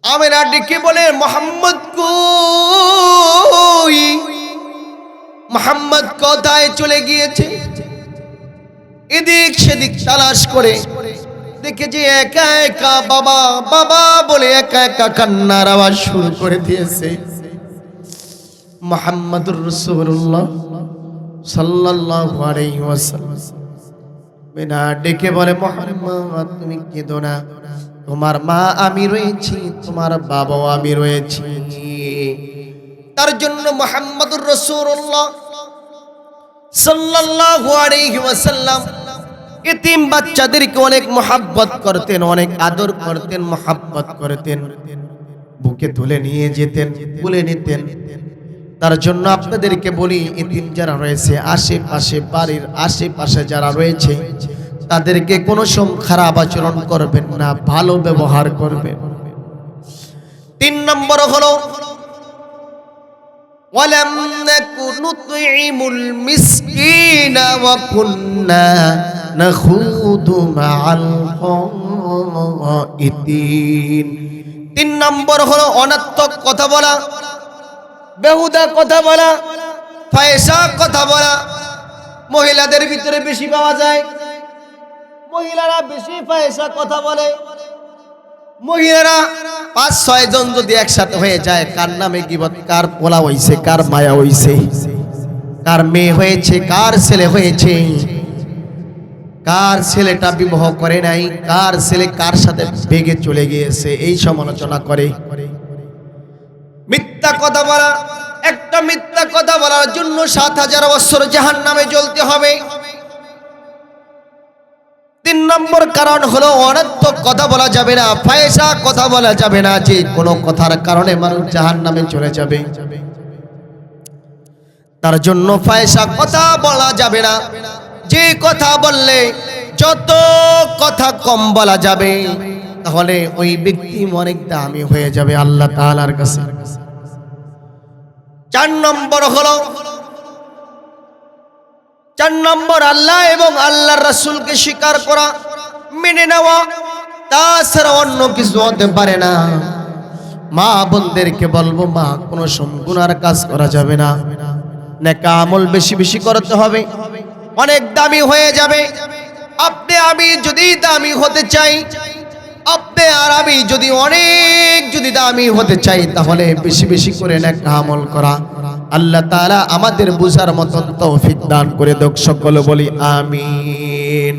আমিনা ডেকে বলে, মুহাম্মদ কই, মুহাম্মদ কোথায় চলে গিয়েছে? এদিক সেদিক তালাশ করে দেখে যে একা একা বাবা বাবা বলে একা একা কান্নার আওয়াজ শুরু করে দিয়েছে। মুহাম্মাদুর রাসূলুল্লাহ সাল্লাল্লাহু আলাইহি ওয়াসাল্লাম বিনা ডেকে বলে, মুহাম্মদ তুমি কেঁদো না, তোমার মা আমি রয়েছি, তোমার বাবাও আমি রয়েছি। তার জন্য মুহাম্মাদুর রাসূলুল্লাহ সাল্লাল্লাহু আলাইহি ওয়াসাল্লাম এতিম বাচ্চাদেরকে অনেক মহব্বত করতেন, অনেক আদর করতেন, মহব্বত করতেন। বুকে তুলে নিয়ে যেতেন, তুলে নিতেন, তার জন্য আপনাদেরকে বলি, এতিম যারা রয়েছে আশেপাশে, বাড়ির আশেপাশে যারা রয়েছে, তাদেরকে কোনো সময় খারাপ আচরণ করবেন না, ভালো ব্যবহার করবেন। 3 নম্বর হলো ওয়ালাম নাকু নুতঈমুল মিসকিনা ওয়া কুন্না নাখুদু মাআল খাইতিন। 3 নম্বর হলো অনর্থক কথা বলা, বেহুদা কথা বলা, ফায়সা কথা বলা। মহিলাদের ভিতরে বেশি পাওয়া যায়, মহিলারা বেশি ফায়সা কথা বলে। মহিলারা 5-6 জন যদি একসাথে হয়ে যায়, কার নামে গীবত, কার পোলা হইছে, কার মায়া হইছে, কার মেয়ে হয়েছে, কার ছেলে হয়েছে, কার ছেলেটা বিবাহ করে নাই, কার ছেলে কার সাথে বেগে চলে গিয়েছে, এই সমালোচনা করে। মিথ্যা কথা বলা, একটা মিথ্যা কথা বলার জন্য 7000 বছর জাহান্নামে জ্বলতে হবে। 3 নম্বর কারণ হলো অনর্থক কথা বলা যাবে না, ফায়সা কথা বলা যাবে না, যে কোনো কথার কারণে মানুষ জাহান্নামে চলে যাবে। তার জন্য ফায়সা কথা বলা যাবে না। যে কথা বললে যত কথা কম বলা যাবে, তাহলে ওই ব্যক্তি অনেক দামি হয়ে যাবে আল্লাহ তাআলার কাছে। 4 নম্বর হলো, 4 নম্বর আল্লাহ এবং আল্লাহর রাসূলকে স্বীকার করা, মেনে নেওয়া, তাছাড়া অন্য কিছু হতে পারে না। মা বোনদেরকে বলবো, মা কোনো গুনার কাজ করা যাবে না, নেক আমল বেশি বেশি করতে হবে, অনেক দামি হয়ে যাবে। আপনি আমি যদি দামি হতে চাই, আপনি আর আমি যদি অনেক দামি হতে চাই, তাহলে বেশি বেশি করে নেক আমল করা। আল্লাহ তাআলা আমাদের বুঝার মতন তৌফিক দান করে দেখ, সকলে বলি আমিন।